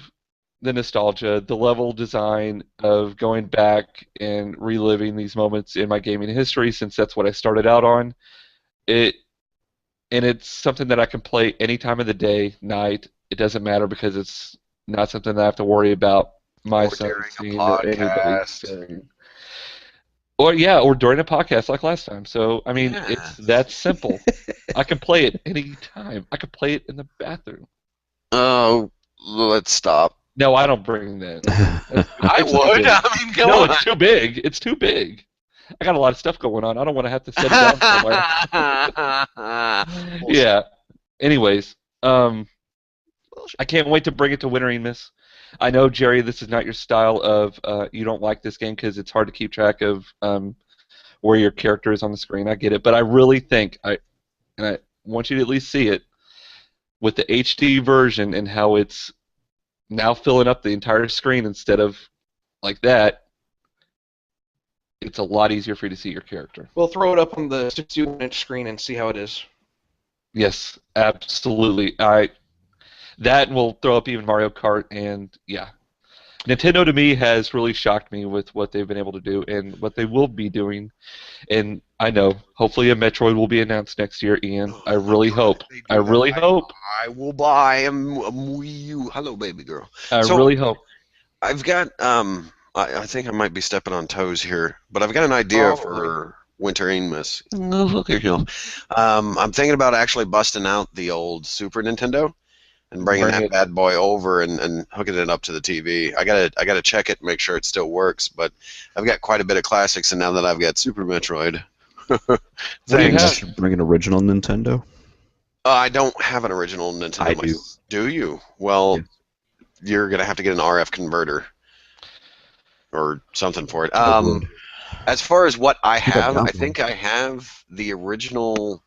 the nostalgia, the level design of going back and reliving these moments in my gaming history, since that's what I started out on. It's something that I can play any time of the day, night. It doesn't matter, because it's not something that I have to worry about my son seeing or anybody saying. Or during a podcast like last time. So I mean, it's that simple. I can play it any time. I can play it in the bathroom. Oh, let's stop. No, I don't bring that. I would. I mean, come on. It's too big. It's too big. I got a lot of stuff going on. I don't want to have to set it down somewhere. Yeah. Anyways, I can't wait to bring it to Wintering Miss. I know, Jerry, this is not your style of, you don't like this game because it's hard to keep track of where your character is on the screen. I get it. But I really think, and I want you to at least see it, with the HD version and how it's now filling up the entire screen instead of like that, it's a lot easier for you to see your character. We'll throw it up on the 61-inch screen and see how it is. Yes, absolutely. That will throw up even Mario Kart, and yeah. Nintendo, to me, has really shocked me with what they've been able to do and what they will be doing. And I know, hopefully a Metroid will be announced next year, Ian. I really hope. I really hope. I will buy a Wii U. Hello, baby girl. I really hope. I've got, I think I might be stepping on toes here, but I've got an idea for Wintering Miss. I'm thinking about actually busting out the old Super Nintendo and bringing that bad boy over and hooking it up to the TV. I gotta check it and make sure it still works. But I've got quite a bit of classics, and now that I've got Super Metroid, thanks. Bring an original Nintendo. I don't have an original Nintendo. I do. Do you? Well, you're gonna have to get an RF converter or something for it. As far as what I have, I think I have the original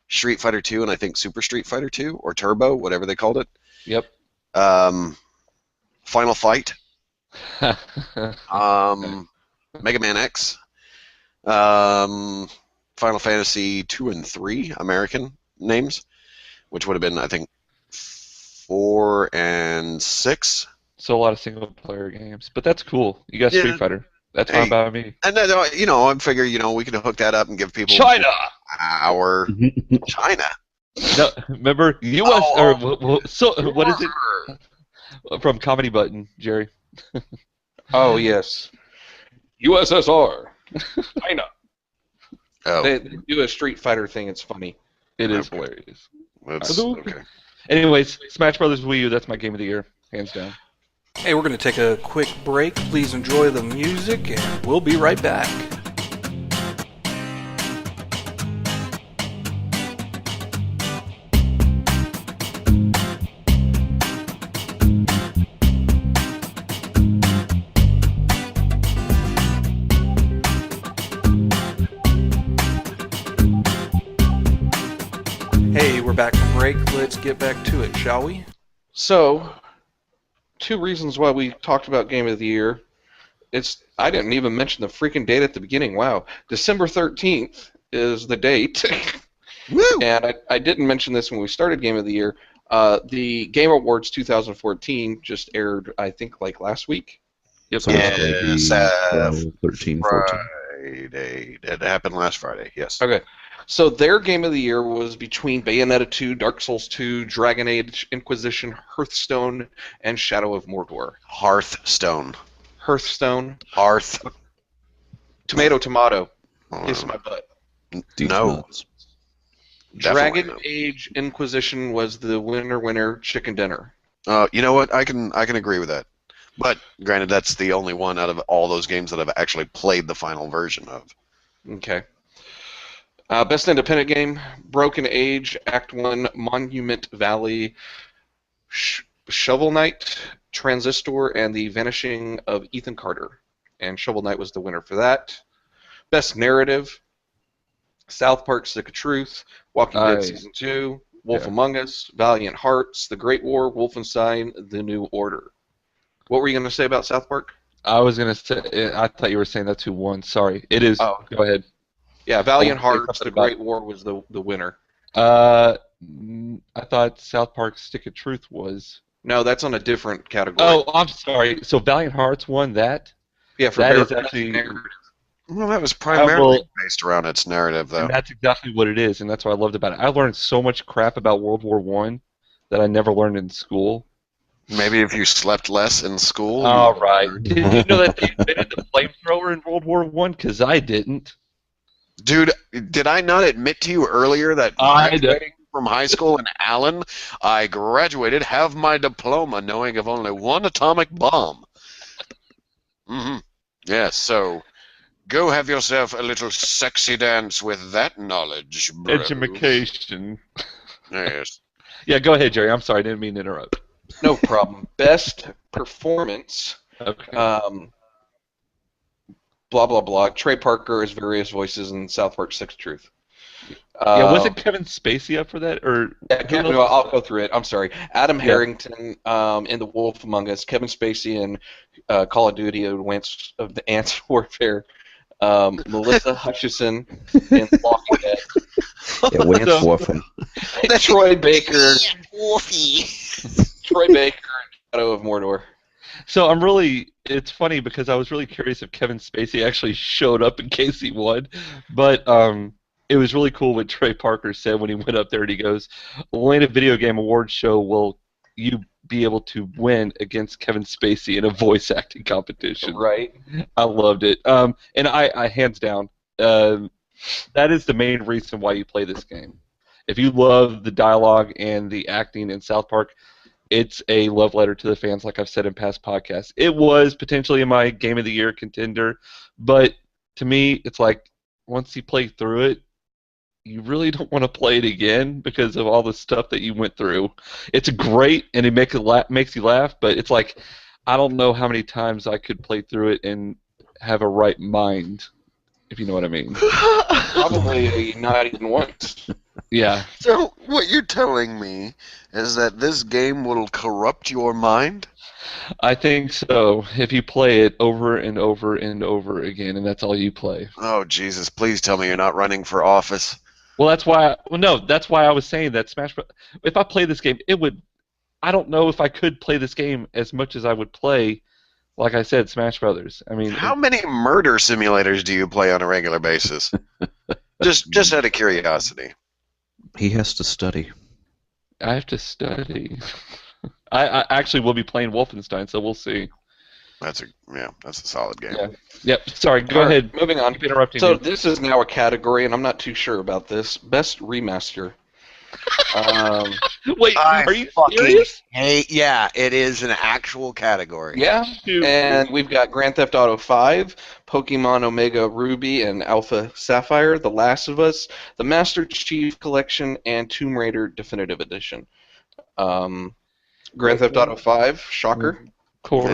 Street Fighter 2 and I think Super Street Fighter 2 or Turbo, whatever they called it. Yep. Final Fight. Mega Man X. Final Fantasy 2 and 3 American names, which would have been, I think, 4 and 6. So a lot of single player games, but that's cool. You got Street Fighter. That's fine by me. And then, I figure, we can hook that up and give people China. China. No, remember U.S. What is it from Comedy Button, Jerry? Oh yes, USSR, China. Oh, they do a Street Fighter thing. It's funny. It is hilarious. That's okay. Anyways, Smash Brothers Wii U. That's my game of the year, hands down. Hey, we're going to take a quick break. Please enjoy the music, and we'll be right back. Hey, we're back from break. Let's get back to it, shall we? So, 2 reasons why we talked about Game of the Year. I didn't even mention the freaking date at the beginning. Wow. December 13th is the date. Woo! And I didn't mention this when we started Game of the Year. The Game Awards 2014 just aired, I think, like last week. Yep. So Yes, 13, 14. Friday. That happened last Friday, yes. Okay. So their Game of the Year was between Bayonetta 2, Dark Souls 2, Dragon Age Inquisition, Hearthstone, and Shadow of Mordor. Hearthstone. Hearthstone. Hearth. Tomato. Kiss my butt. These No. nuts. Definitely Dragon Age Inquisition was the winner chicken dinner. You know what? I can agree with that. But granted, that's the only one out of all those games that I've actually played the final version of. Okay. Best independent game: Broken Age, Act 1, Monument Valley, Shovel Knight, Transistor, and The Vanishing of Ethan Carter. And Shovel Knight was the winner for that. Best narrative: South Park: Stick of Truth, Walking Dead Season 2, Wolf Among Us, Valiant Hearts, The Great War, Wolfenstein: The New Order. What were you going to say about South Park? I was going to say, I thought you were saying that's who won. Sorry. It is. Oh. Go ahead. Yeah, Valiant Hearts, The Great War was the winner. I thought South Park: Stick of Truth was. No, that's on a different category. Oh, I'm sorry. So Valiant Hearts won that? Yeah, for that is best actually. narrative. Well, that was primarily based around its narrative, though. And that's exactly what it is, and that's what I loved about it. I learned so much crap about World War I that I never learned in school. Maybe if you slept less in school. All right. Did you know that they invented the flamethrower in World War I? Because I didn't. Dude, did I not admit to you earlier that graduating from high school in Allen, I graduated, have my diploma, knowing of only one atomic bomb? Mm-hmm. Yes, so go have yourself a little sexy dance with that knowledge, bro. Education. Yes. Yeah, go ahead, Jerry. I'm sorry. I didn't mean to interrupt. No problem. Best performance. Okay. Blah, blah, blah. Trey Parker as various voices in South Park: Stick of Truth. Yeah, wasn't Kevin Spacey up for that? Or no, I'll go through it. I'm sorry. Adam Harrington in The Wolf Among Us. Kevin Spacey in Call of Duty: Advanced Warfare. Melissa Hutchison in Walking Dead. Advanced Warfare. Troy Baker. Troy Baker in Shadow of Mordor. So it's funny because I was really curious if Kevin Spacey actually showed up in case he won, but it was really cool what Trey Parker said when he went up there, and he goes, only in a video game awards show will you be able to win against Kevin Spacey in a voice acting competition. Right. I loved it. And I hands down, that is the main reason why you play this game. If you love the dialogue and the acting in South Park, it's a love letter to the fans, like I've said in past podcasts. It was potentially my Game of the Year contender, but to me, it's like once you play through it, you really don't want to play it again because of all the stuff that you went through. It's great, and it makes you laugh, but it's like I don't know how many times I could play through it and have a right mind, if you know what I mean. Probably not even once. Yeah. So what you're telling me is that this game will corrupt your mind? I think so. If you play it over and over and over again, and that's all you play. Oh, Jesus, please tell me you're not running for office. Well, that's why. That's why I was saying that Smash Bros. If I play this game, it would. I don't know if I could play this game as much as I would play, like I said, Smash Brothers. I mean, how many murder simulators do you play on a regular basis? just out of curiosity. He has to study. I have to study. I actually will be playing Wolfenstein, so we'll see. That's a solid game. Yeah. Yep. Sorry. Go ahead. Moving on. Keep interrupting So me. this is now a category, and I'm not too sure about this. Best remaster. Wait, are you serious? Hey, yeah, it is an actual category. Yeah. And we've got Grand Theft Auto 5, Pokemon Omega Ruby and Alpha Sapphire, The Last of Us, the Master Chief Collection, and Tomb Raider Definitive Edition. Grand Theft Auto 5, shocker. Of course.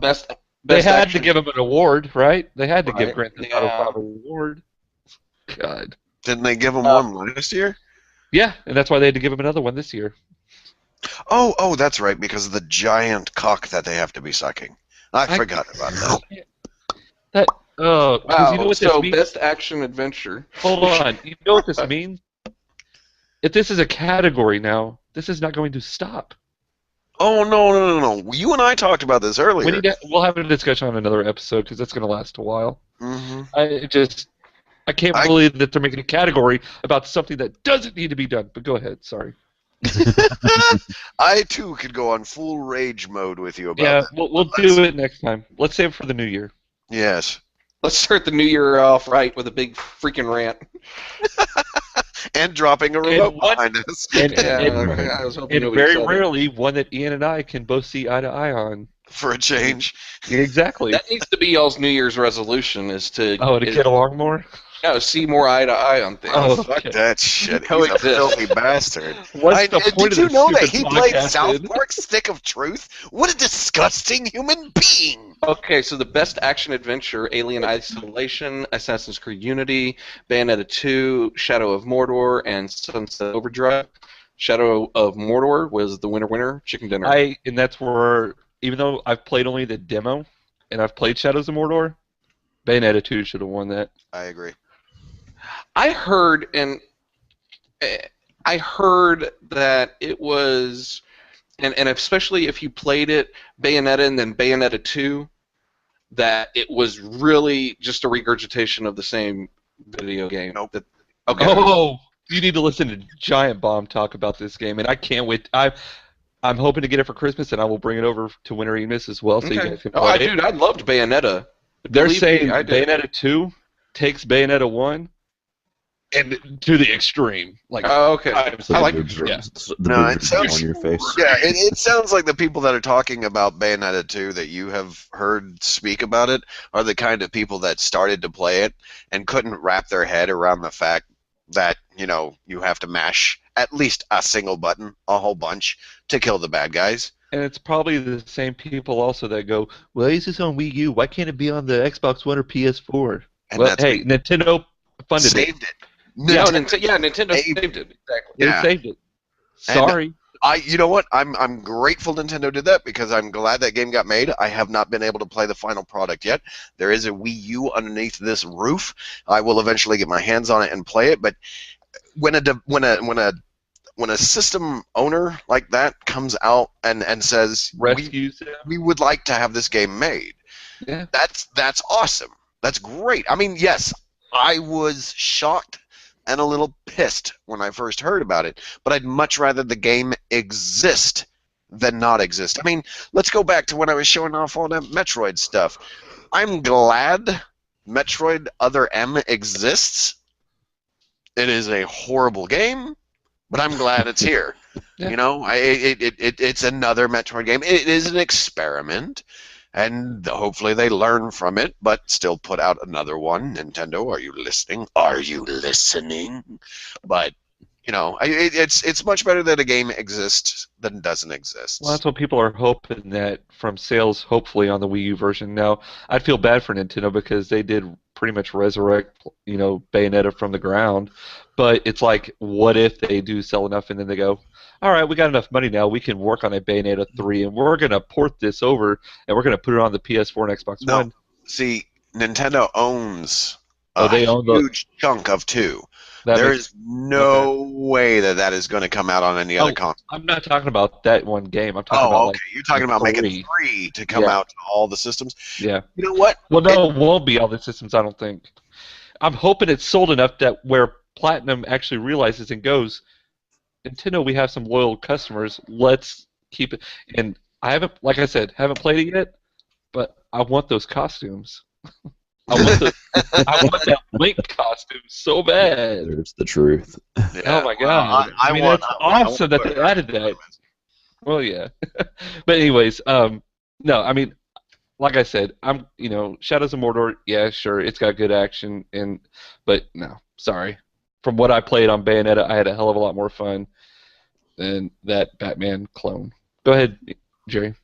Best they had action. to give him an award, right? They had to give Right. Grand Theft Auto 5 an award. God. Didn't they give him one last year? Yeah, and that's why they had to give him another one this year. Oh, that's right, because of the giant cock that they have to be sucking. I forgot about that. Wow, you know what so this means? best action adventure. Hold on. You know what this means? If this is a category now, this is not going to stop. Oh, no. You and I talked about this earlier. We'll have a discussion on another episode because that's going to last a while. Mm-hmm. I can't believe that they're making a category about something that doesn't need to be done. But go ahead. Sorry. I, too, could go on full rage mode with you about that. Yeah, we'll do it next time. Let's save it for the new year. Yes. Let's start the new year off right with a big freaking rant. and dropping a remote behind us. And I was hoping nobody very saw that. rarely one that Ian and I can both see eye to eye on. For a change. Exactly. That needs to be y'all's New Year's resolution is to Get along more? see more eye to eye on things. Oh, Fuck okay. that shit. He's a Coexist. filthy bastard. What's the point Did of you this know that stupid he played podcast, South dude? Park Stick of Truth? What a disgusting human being! Okay, so the best action adventure: Alien Isolation, Assassin's Creed Unity, Bayonetta 2, Shadow of Mordor, and Sunset Overdrive. Shadow of Mordor was the winner, chicken dinner. And that's where, even though I've played only the demo, and I've played Shadows of Mordor, Bayonetta 2 should have won that. I agree. I heard that it was, and especially if you played it, Bayonetta and then Bayonetta 2, that it was really just a regurgitation of the same video game. Nope. Okay. Oh, you need to listen to Giant Bomb talk about this game, and I can't wait. I'm hoping to get it for Christmas, and I will bring it over to Winter Emus as well, so you guys can play it. Dude, I loved Bayonetta. They're Believe saying me, I did. Bayonetta 2 takes Bayonetta 1 and to the extreme. Like, Oh, okay. I like the yeah. No, it boobs sounds- on your face. Yeah, it sounds like the people that are talking about Bayonetta 2 that you have heard speak about it are the kind of people that started to play it and couldn't wrap their head around the fact that, you have to mash at least a single button, a whole bunch, to kill the bad guys. And it's probably the same people also that go, well, is this on Wii U? Why can't it be on the Xbox One or PS4? And Well, that's hey, Nintendo funded it. saved it. Nintendo saved saved it. Exactly. They Yeah. saved it. And Sorry. You know what? I'm grateful Nintendo did that because I'm glad that game got made. I have not been able to play the final product yet. There is a Wii U underneath this roof. I will eventually get my hands on it and play it. But when a system owner like that comes out and says Rescues them. we would like to have this game made, Yeah. that's awesome. That's great. I mean, yes, I was shocked and a little pissed when I first heard about it, but I'd much rather the game exist than not exist. I mean, let's go back to when I was showing off all that Metroid stuff. I'm glad Metroid Other M exists. It is a horrible game, but I'm glad it's here. Yeah. It's another Metroid game. It is an experiment, and hopefully they learn from it, but still put out another one. Nintendo, are you listening? Are you listening? But it's much better that a game exists than doesn't exist. Well, that's what people are hoping that from sales, hopefully, on the Wii U version. Now, I'd feel bad for Nintendo because they did pretty much resurrect, Bayonetta from the ground. But it's like, what if they do sell enough and then they go, all right, we got enough money now, we can work on a Bayonetta 3, and we're going to port this over, and we're going to put it on the PS4 and Xbox No. One. See, Nintendo owns they own the huge chunk of 2. That There makes- is no way that is going to come out on any other console. I'm not talking about that one game. I'm talking Oh, about okay. You're talking about making 3 to come Yeah. out to all the systems. Yeah. You know what? Well, no, it won't be all the systems, I don't think. I'm hoping it's sold enough that where Platinum actually realizes and goes, Nintendo, we have some loyal customers. Let's keep it. And I haven't, like I said, haven't played it yet, but I want those costumes. I want that Link costume so bad. There's the truth. Yeah, Oh my god! I mean, want- it's I awesome want that they added that. Well, yeah, but anyways, no, I mean, like I said, Shadows of Mordor. Yeah, sure, it's got good action, but no, sorry. From what I played on Bayonetta, I had a hell of a lot more fun than that Batman clone. Go ahead, Jerry.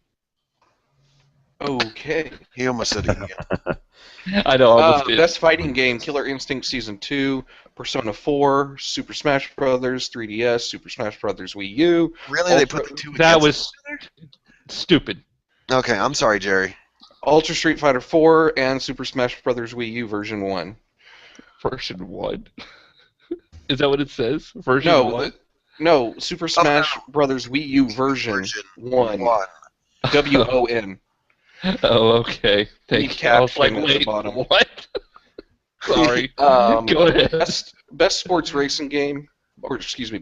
Okay. He almost said it again. I know. I almost did. Best fighting game: Killer Instinct Season 2, Persona 4, Super Smash Brothers 3DS, Super Smash Brothers Wii U. Really? They put the 2 That against was stupid. it? Okay, I'm sorry, Jerry. Ultra Street Fighter 4 and Super Smash Brothers Wii U version 1. Version 1. Is that what it says? Version 1? No, Super Smash Brothers Wii U version 1. WON. Oh, okay. Thank you. I was like, Caption at the wait, bottom. what? Sorry. Go ahead. Best sports racing game,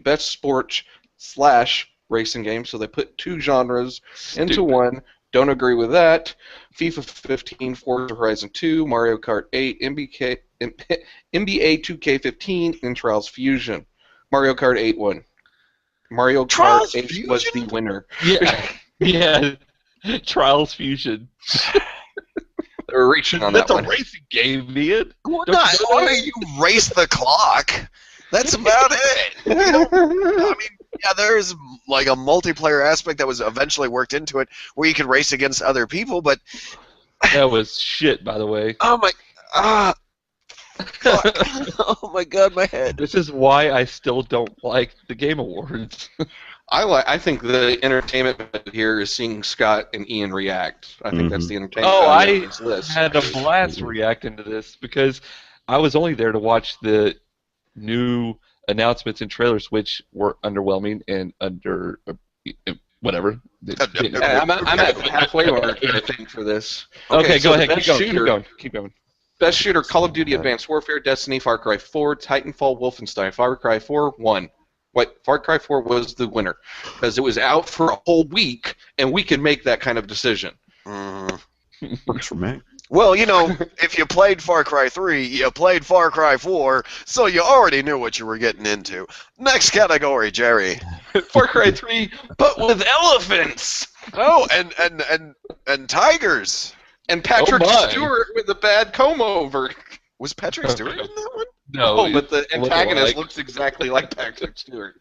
best sports/racing game. So they put 2 genres into one. Don't agree with that. FIFA 15, Forza Horizon 2, Mario Kart 8, NBA 2K15, and Trials Fusion. Mario Kart 8 won. Mario Trials Kart 8 was the winner. Yeah, yeah. Trials Fusion. They were reaching on that That's one. a racing game, Ian. Well, Don't not you know only you race the clock. That's about it. You know, I mean, yeah, there's like a multiplayer aspect that was eventually worked into it where you could race against other people, but That was shit, by the way. oh my, fuck. Oh my god, my head. This is why I still don't like the Game Awards. I think the entertainment here is seeing Scott and Ian react. I think that's the entertainment. Oh, value I of this list. had a blast reacting to this because I was only there to watch the new announcements and trailers, which were underwhelming and whatever. Yeah, I'm at halfway mark, I think, for this. Okay, so go the ahead. best Keep going. Best shooter: Call of Duty, Advanced Warfare, Destiny, Far Cry 4, Titanfall, Wolfenstein. Far Cry 4 won. Far Cry 4 was the winner because it was out for a whole week, and we can make that kind of decision. Works for me. Well, you know, if you played Far Cry 3, you played Far Cry 4, so you already knew what you were getting into. Next category, Jerry. Far Cry 3, but with elephants Oh, and tigers. and Patrick my. Stewart with a bad comb over. Was Patrick Stewart in that one? No, Oh, but the antagonist like- looks exactly like Patrick Stewart.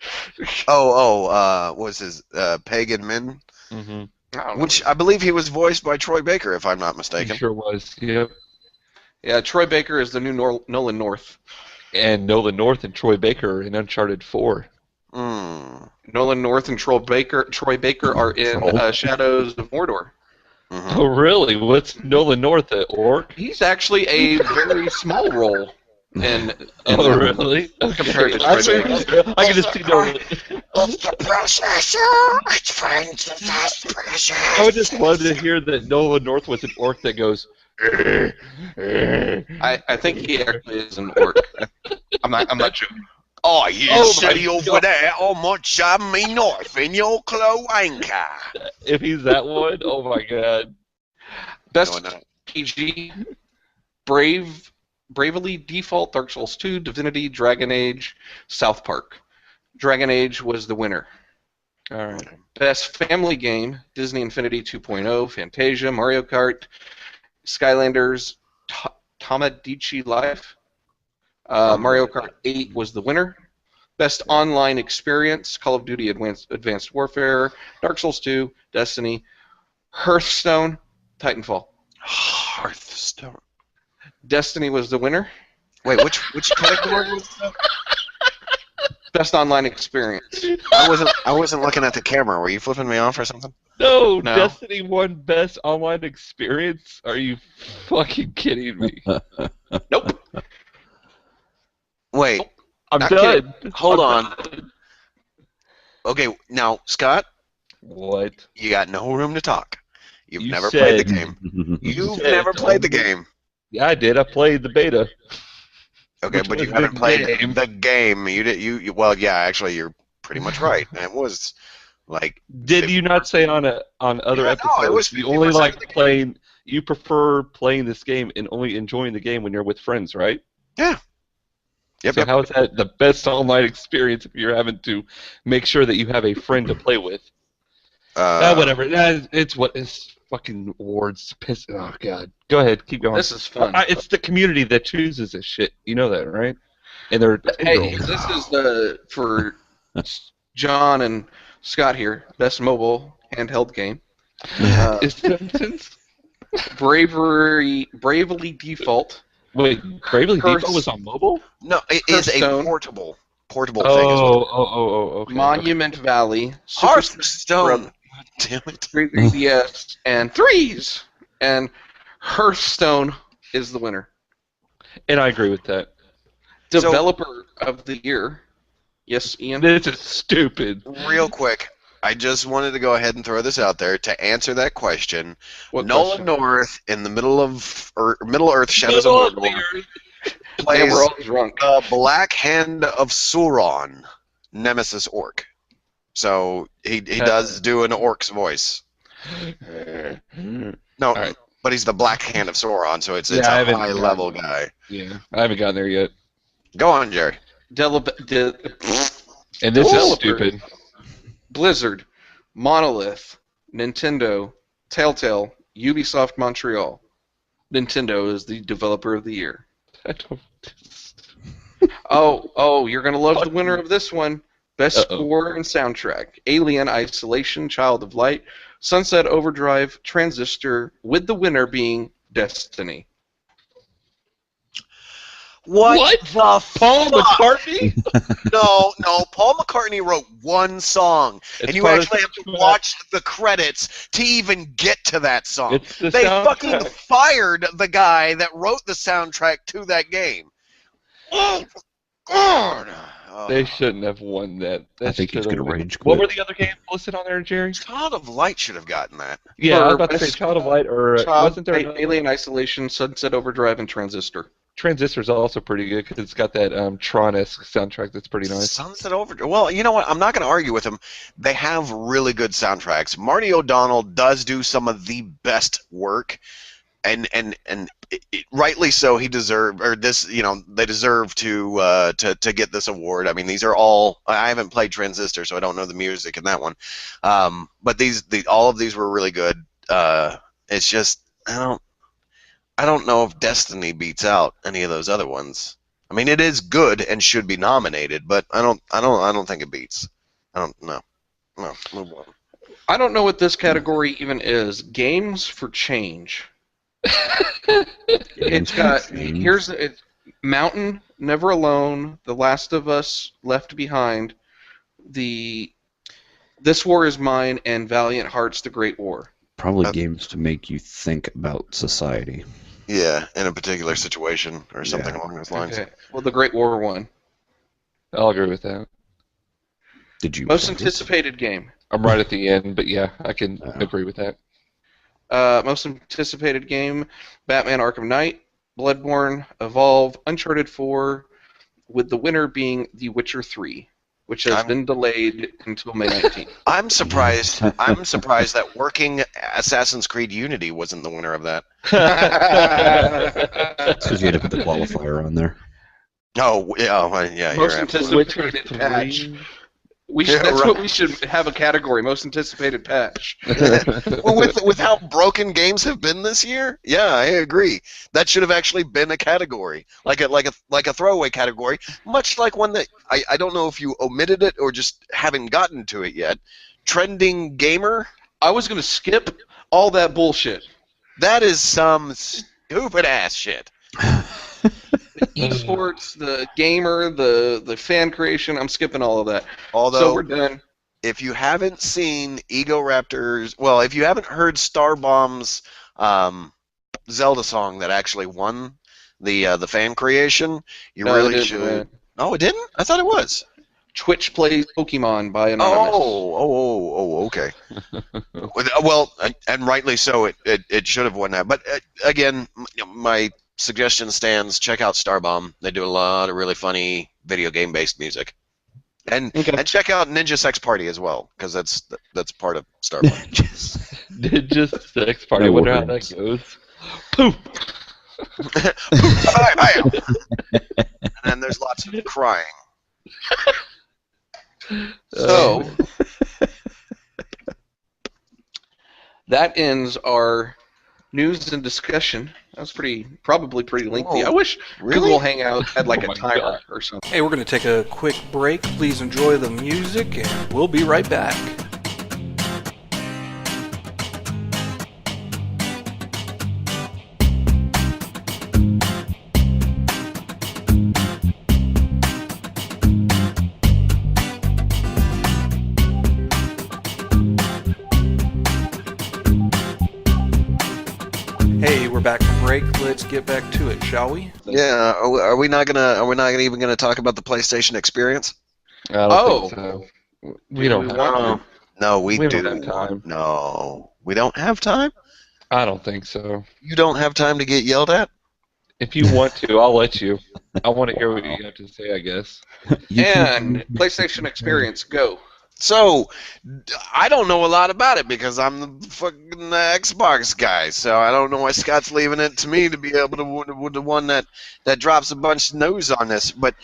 Was his Pagan Min? Mm-hmm. I don't know. Which I believe he was voiced by Troy Baker, if I'm not He mistaken. sure was. Yep. Yeah, Troy Baker is the new Nolan North. And Nolan North and Troy Baker in Uncharted 4. Mm. Nolan North and Troy Baker are in Shadows of Mordor. Mhm. Oh, really? What's Nolan North at Orc? He's actually a very small role in Oh, really? compared to I Troy Baker. can just see Nolan. It's the processor. It's trying to fast process. I would just love to hear that Nolan North was an orc that goes. I think he actually is an orc. I'm not joking. Oh, you Oh, see my over God. there on my chum me knife in your cloaca. If he's that one, oh my god. Best No, no. PG, Bravely Default, Dark Souls 2, Divinity, Dragon Age, South Park. Dragon Age was the winner. All right. Best family game, Disney Infinity 2.0, Fantasia, Mario Kart, Skylanders, Tamagotchi Life. Mario Kart 8 was the winner. Best online experience, Call of Duty Advanced Warfare, Dark Souls 2, Destiny, Hearthstone, Titanfall. Hearthstone. Destiny was the winner. Wait, which category was that? Best online experience. I wasn't looking at the camera. Were you flipping me off or something? No, No. Destiny won best online experience? Are you fucking kidding me? Nope. Wait, I'm Not done. hold on. Okay, now Scott, What? you got no room to talk. You've You never played the said- game. You've said never played the only- game. Yeah, I did. I played the beta. Okay, Which but you was haven't the played game. the game. You did. You well, yeah. Actually, you're pretty much right. It was like Did you not say on other Yeah, no, episodes it was you only 50% like of the game. playing? You prefer playing this game and only enjoying the game when you're with friends, right? Yep. So how is that the best online experience if you're having to make sure that you have a friend to play with? Whatever. It's fucking awards. Piss. Oh god. Go ahead. Keep going. This is fun. It's the community that chooses this shit. You know that, right? And they're Hey, this is for John and Scott here. Best mobile handheld game. Is Simpsons? Bravely Default. Wait, Bravely Hearth- Default was on mobile? no, it is a Hearthstone. portable thing. Is what Okay. Monument Valley. Super Hearthstone. Smash Damn it. 3DS and threes. And Hearthstone is the winner. And I agree with that. So- Developer of the year. Yes, Ian. This is stupid. Real quick, I just wanted to go ahead and throw this out there to answer that question. What Nolan question? North in the Middle Earth Shadows of Mordor Yeah, plays we're all drunk. the Black Hand of Sauron, Nemesis Orc. So he does do an orc's voice. No, Alright. but he's the Black Hand of Sauron, so it's Yeah, I a haven't- high level guy. Yeah, I haven't gotten there yet. Go on, Jerry. And this is Developer. stupid. Blizzard, Monolith, Nintendo, Telltale, Ubisoft Montreal. Nintendo is the developer of the year. I don't. Oh, you're gonna love the winner of this one. Best Uh-oh. score and soundtrack: Alien Isolation, Child of Light, Sunset Overdrive, Transistor, with the winner being Destiny. What the Paul fuck? McCartney? No, Paul McCartney wrote one song, It's and you part of actually have to the- watch the credits to even get to that song. It's the They soundtrack. fucking fired the guy that wrote the soundtrack to that game. Oh, God. Oh. They shouldn't have won that. I think he's should've gonna won. rage What quit. were the other games listed on there, Jerry? Child of Light should have gotten that. Yeah, I was For about to say best- Child of Light, or wasn't there another- Alien Isolation, Sunset Overdrive, and Transistor? Transistor's also pretty good because it's got that Tron-esque soundtrack that's pretty nice. Sunset Overdrive. Well, you know what? I'm not going to argue with them. They have really good soundtracks. Marty O'Donnell does do some of the best work, and rightly so. He deserved, or this, you know, they deserve to get this award. I mean, these are all. I haven't played Transistor, so I don't know the music in that one. But all of these were really good. It's just I don't know if Destiny beats out any of those other ones. I mean, it is good and should be nominated, but I don't think it beats. I don't know. No, move on. I don't know what this category even is. Games for Change. It's got it's Mountain, Never Alone, The Last of Us, Left Behind, This War Is Mine, and Valiant Hearts: The Great War. Probably games to make you think about society. Yeah, in a particular situation or something Yeah. along those lines. Okay. Well, The Great War won. I'll agree with that. Did you? Most play it? anticipated game. I'm right at the end, but yeah, I can agree with that. Most anticipated game: Batman: Arkham Knight, Bloodborne, Evolve, Uncharted 4, with the winner being The Witcher 3, which has been delayed until May 19th. I'm surprised. I'm surprised that working Assassin's Creed Unity wasn't the winner of that. It's because you had to put the qualifier on there. Oh, yeah, well, yeah. Most You're absolutely- anticipated patch. Three. Yeah, That's right. what we should have a category. Most anticipated patch. Well, with how broken games have been this year, yeah, I agree. That should have actually been a category, like a throwaway category, much like one that I don't know if you omitted it or just haven't gotten to it yet. Trending gamer. I was gonna skip all that bullshit. That is some stupid ass shit. The esports, the gamer, the fan creation. I'm skipping all of that. Although, So we're done. if you haven't seen Ego Raptors, well, if you haven't heard Starbomb's Zelda song that actually won the fan creation, you No, it really didn't should. win. Oh, it didn't? I thought it was. Twitch plays Pokemon by Anonymous. Okay. Well, and rightly so. It should have won that. But again, my suggestion stands. Check out Starbomb. They do a lot of really funny video game based music. And check out Ninja Sex Party as well, because that's part of Starbomb. Ninja Sex Party. I No wonder how words. that goes. Poof! And then there's lots of crying. So that ends our news and discussion. That was probably pretty lengthy. I wish really? Google Hangout had like Oh a my timer God. or something. Hey, we're going to take a quick break. Please enjoy the music, and we'll be right back. Hey, we're back from break. Let's get back to it, shall we? Yeah. Are we not even gonna talk about the PlayStation experience? I don't think so. We don't we have want time. to? No, we We do. don't have time. No, we don't have time. I don't think so. You don't have time to get yelled at. If you want to, I'll let you. I want to hear what you have to say, I guess. And PlayStation Experience, go. So, I don't know a lot about it because I'm the fucking Xbox guy. So I don't know why Scott's leaving it to me to be able to the one that drops a bunch of news on this. But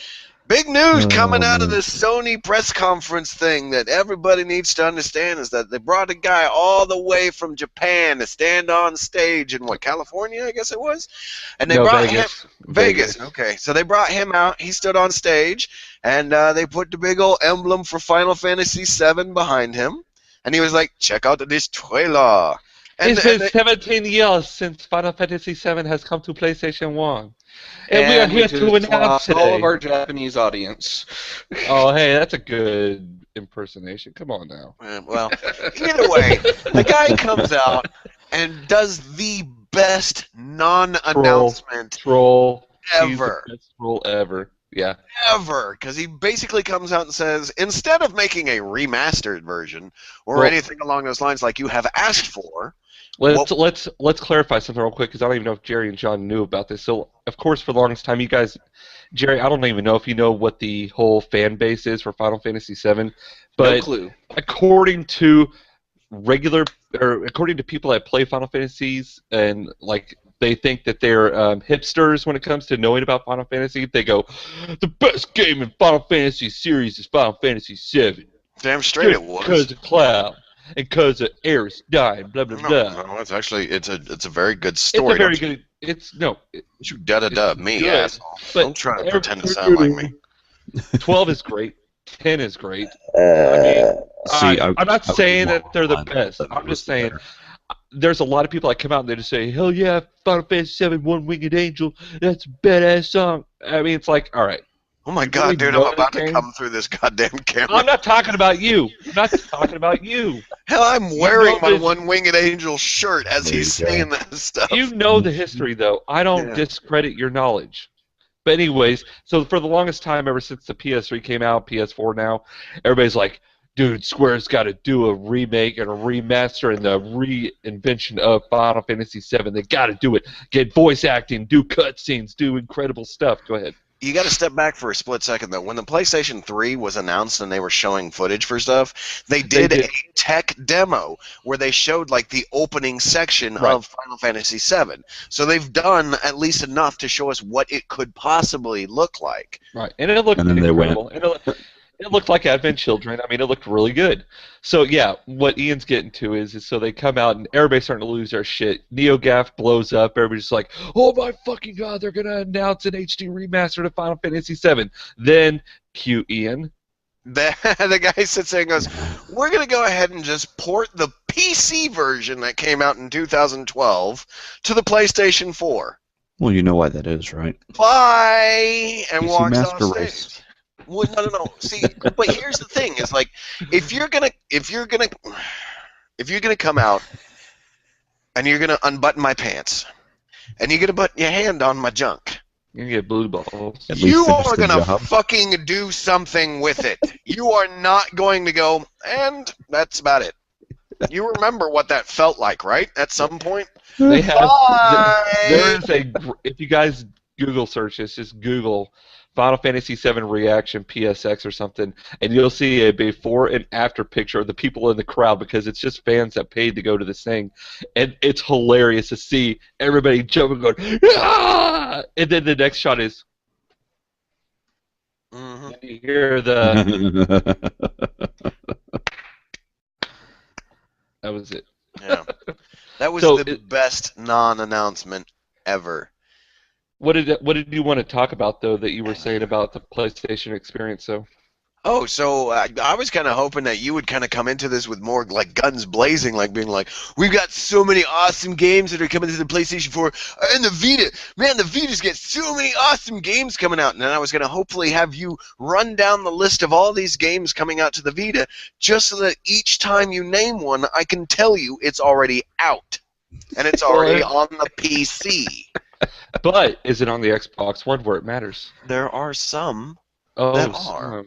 Big news Oh, coming out of man. this Sony press conference thing that everybody needs to understand is that they brought a guy all the way from Japan to stand on stage in California, I guess it was, and they No, brought him. Vegas. Vegas. Okay, so they brought him out. He stood on stage, and they put the big old emblem for Final Fantasy VII behind him, and he was like, "Check out this trailer." And, It's been 17 years since Final Fantasy VII has come to PlayStation 1. And we are here to just announce lost today. all of our Japanese audience. Oh, hey, that's a good impersonation. Come on now. well, either way, the guy comes out and does the best non-announcement Troll. He's ever. the best troll ever. Yeah. Ever, because he basically comes out and says, instead of making a remastered version or Well- anything along those lines like you have asked for, Let's clarify something real quick because I don't even know if Jerry and John knew about this. So, of course, for the longest time, you guys, Jerry, I don't even know if you know what the whole fan base is for Final Fantasy VII, but No clue. according to according to people that play Final Fantasies and like they think that they're hipsters when it comes to knowing about Final Fantasy, they go, the best game in Final Fantasy series is Final Fantasy VII. damn straight it was. Because of Cloud and because of Aerith dying, blah blah blah. No, it's actually it's a very good It's story. a very Don't good. It's no. you da me, good, asshole. but Don't try to pretend to sound like me. 12 is great. 10 is great. See, I'm not I saying would that they're the want best. that I'm was just saying better. there's a lot of people that come out and they just say, "Hell yeah, Final Fantasy VII, One Winged Angel. That's a badass song." I mean, it's like, all right. Oh my really god, dude, know I'm about the to game? come through this goddamn camera. I'm not talking about you. I'm not talking about you. Hell, I'm wearing my this- One-Winged Angel shirt as There he's you go. saying this stuff. You know the history, though. I don't Yeah. discredit your knowledge. But anyways, so for the longest time, ever since the PS3 came out, PS4 now, everybody's like, dude, Square's got to do a remake and a remaster and the reinvention of Final Fantasy VII. They got to do it. Get voice acting, do cutscenes, do incredible stuff. Go ahead. You got to step back for a split second, though. When the PlayStation 3 was announced and they were showing footage for stuff, they did a tech demo where they showed like the opening section Right. of Final Fantasy VII. So they've done at least enough to show us what it could possibly look like. Right, and it looked And then they incredible. It looked like Advent Children. I mean, it looked really good. So yeah, what Ian's getting to is so they come out and everybody's starting to lose their shit. NeoGAF blows up. Everybody's like, "Oh my fucking god, they're gonna announce an HD remaster of Final Fantasy VII." Then cue Ian. The guy sits there and goes, we're going to go ahead and just port the PC version that came out in 2012 to the PlayStation 4. Well, you know why that is, right? Bye! And PC walks Master off Race. stage. Well, no. See, but here's the thing: is like, if you're gonna come out and you're gonna unbutton my pants and you're gonna put your hand on my junk, You get blue balls. At you least finish are the gonna job. fucking do something with it. You are not going to go, and that's about it. You remember what that felt like, right? At some point. They have. Bye! There is if you guys Google search this, just Google Final Fantasy VII Reaction PSX or something, and you'll see a before and after picture of the people in the crowd because it's just fans that paid to go to this thing, and it's hilarious to see everybody jumping, going, "Ah!" And then the next shot is Mhm. you hear the that was it. Yeah. That was So the best non-announcement ever. What did you want to talk about though that you were saying about the PlayStation experience? So Oh, so I was kind of hoping that you would kind of come into this with more like guns blazing, like being like, we've got so many awesome games that are coming to the PlayStation 4 and the Vita. Man, the Vita's got so many awesome games coming out. And then I was going to hopefully have you run down the list of all these games coming out to the Vita just so that each time you name one, I can tell you it's already out. And it's already on the PC. but is it on the Xbox One where it matters? There are some. Oh, That are.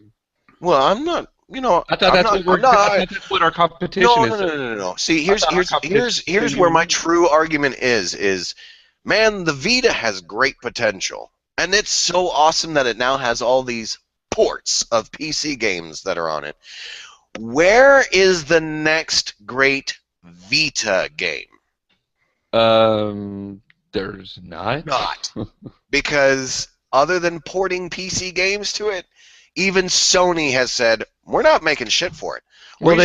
Well, I'm not. You know, I thought that's what our competition no, is. No. See, here's thought our competition is where you. my true argument is, man, the Vita has great potential, and it's so awesome that it now has all these ports of PC games that are on it. Where is the next great Vita game? There's not. Not because other than porting PC games to it, Even Sony has said, we're not making shit for it. Well,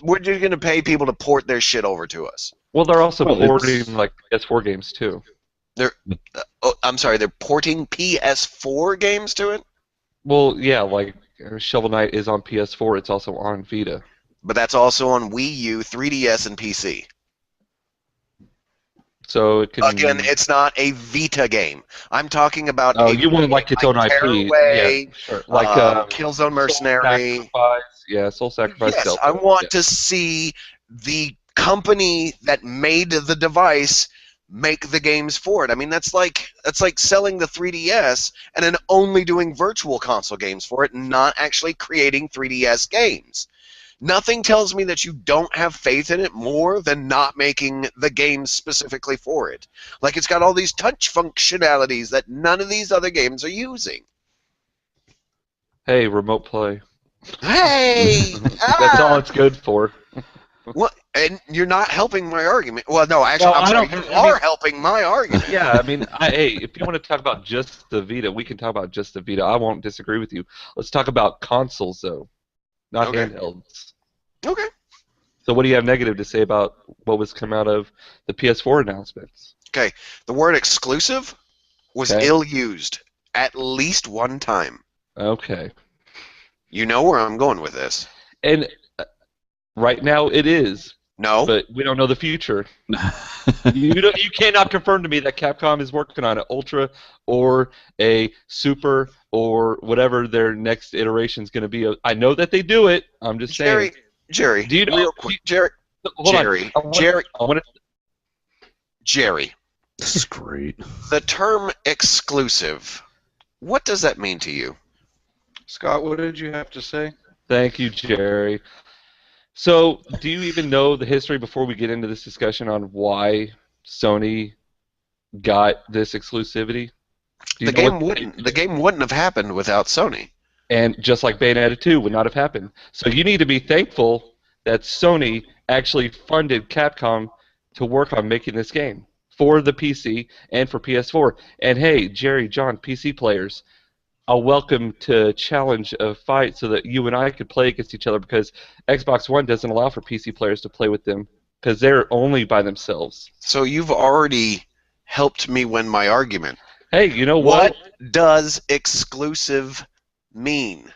We're just going to pay people to port their shit over to us. well, they're also Well, porting like PS4 games too. I'm sorry, they're porting PS4 games to it? Well, yeah, like Shovel Knight is on PS4. It's also on Vita. But that's also on Wii U, 3DS, and PC. So it can. Again, it's not a Vita game. I'm talking about. Oh, you want like its own IP? Tearaway, Yeah, sure. Like Killzone Mercenary. Soul Sacrifice. Yeah, Soul Sacrifice. Yes, Delta. I want to see the company that made the device make the games for it. I mean, that's like selling the 3DS and then only doing virtual console games for it, and not actually creating 3DS games. Nothing tells me that you don't have faith in it more than not making the games specifically for it. Like, it's got all these touch functionalities that none of these other games are using. Hey, remote play. Hey! That's all it's good for. What? And you're not helping my argument. Well, no, actually, Well, I'm sorry, you are helping my argument. Yeah, I mean, hey, if you want to talk about just the Vita, we can talk about just the Vita. I won't disagree with you. Let's talk about consoles, though, not Okay. handhelds. Okay. So what do you have negative to say about what was come out of the PS4 announcements? Okay. The word exclusive was Okay. ill-used at least one time. Okay. You know where I'm going with this. And right now it is, No. but we don't know the future. You cannot confirm to me that Capcom is working on an Ultra or a Super or whatever their next iteration is going to be. I know that they do it. I'm just saying. Jerry, Do you know? real quick, Jerry, Hold on. Jerry, I wanna- Jerry, I want to. Jerry. This is great. The term exclusive, what does that mean to you? Scott, what did you have to say? Thank you, Jerry. So, do you even know the history before we get into this discussion on why Sony got this exclusivity? Do you The know game what- the game wouldn't have happened without Sony. And just like Bayonetta 2 would not have happened. So you need to be thankful that Sony actually funded Capcom to work on making this game for the PC and for PS4. And hey, Jerry, John, PC players, I'll welcome to challenge a fight so that you and I could play against each other, because Xbox One doesn't allow for PC players to play with them because they're only by themselves. So you've already helped me win my argument. Hey, you know what? What does exclusive mean?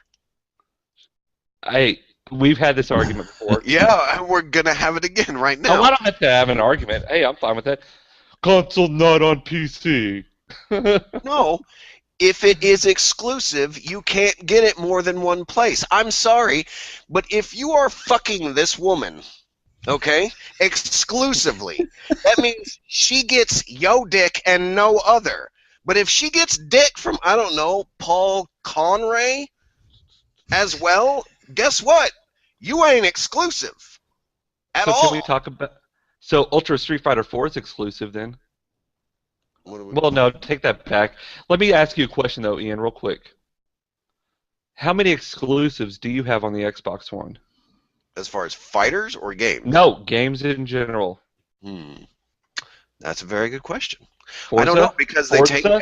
We've had this argument before. Yeah, and we're gonna have it again right No, now. I don't have to have an argument. Hey, I'm fine with that. Console not on PC. No, if it is exclusive, you can't get it more than one place. I'm sorry, but if you are fucking this woman, okay, exclusively, that means she gets yo dick and no other. But if she gets dick from, I don't know, Paul Conray as well, guess what? You ain't exclusive at So all. can we talk about? So Ultra Street Fighter 4 is exclusive then? What do we- Well, no, take that back. Let me ask you a question though, Ian, real quick. How many exclusives do you have on the Xbox One? As far as fighters or games? No, games in general. That's a very good question. Forza? I don't know, because they take about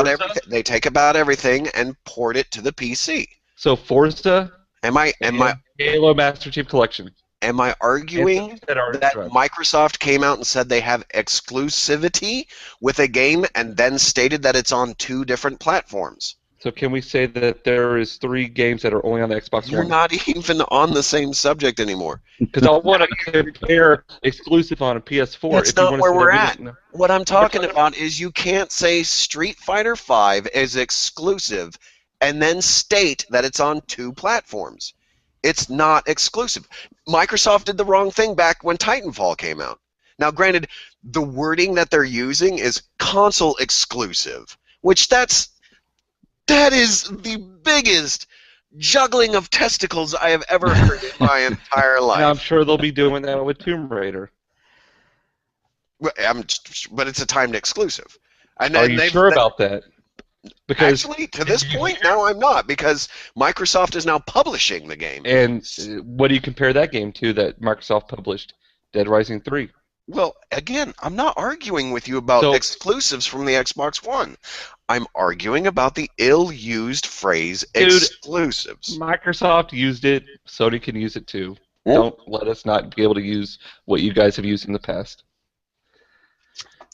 Forza? everything. They take about everything and port it to the PC. So Forza Am I and Halo Master Chief Collection. arguing that are that Microsoft came out and said they have exclusivity with a game and then stated that it's on 2 different platforms? So can we say that there is 3 games that are only on the Xbox You're One? not even on the same subject anymore. Because I want to compare exclusive on a PS4. That's if you not wanna where say we're that at. we didn't- What I'm talking about is you can't say Street Fighter V is exclusive and then state that it's on 2 platforms. It's not exclusive. Microsoft did the wrong thing back when Titanfall came out. Now, granted, the wording that they're using is console exclusive, which that is the biggest juggling of testicles I have ever heard in my entire life. And I'm sure they'll be doing that with Tomb Raider. But it's a timed exclusive. And Are you sure about that? Because actually, to this point, no, I'm not, because Microsoft is now publishing the game. And what do you compare that game to that Microsoft published? Dead Rising 3. Well, again, I'm not arguing with you about So- exclusives from the Xbox One. I'm arguing about the ill-used phrase Dude. exclusives. Microsoft used it. Sony can use it too. Hmm? Don't let us not be able to use what you guys have used in the past.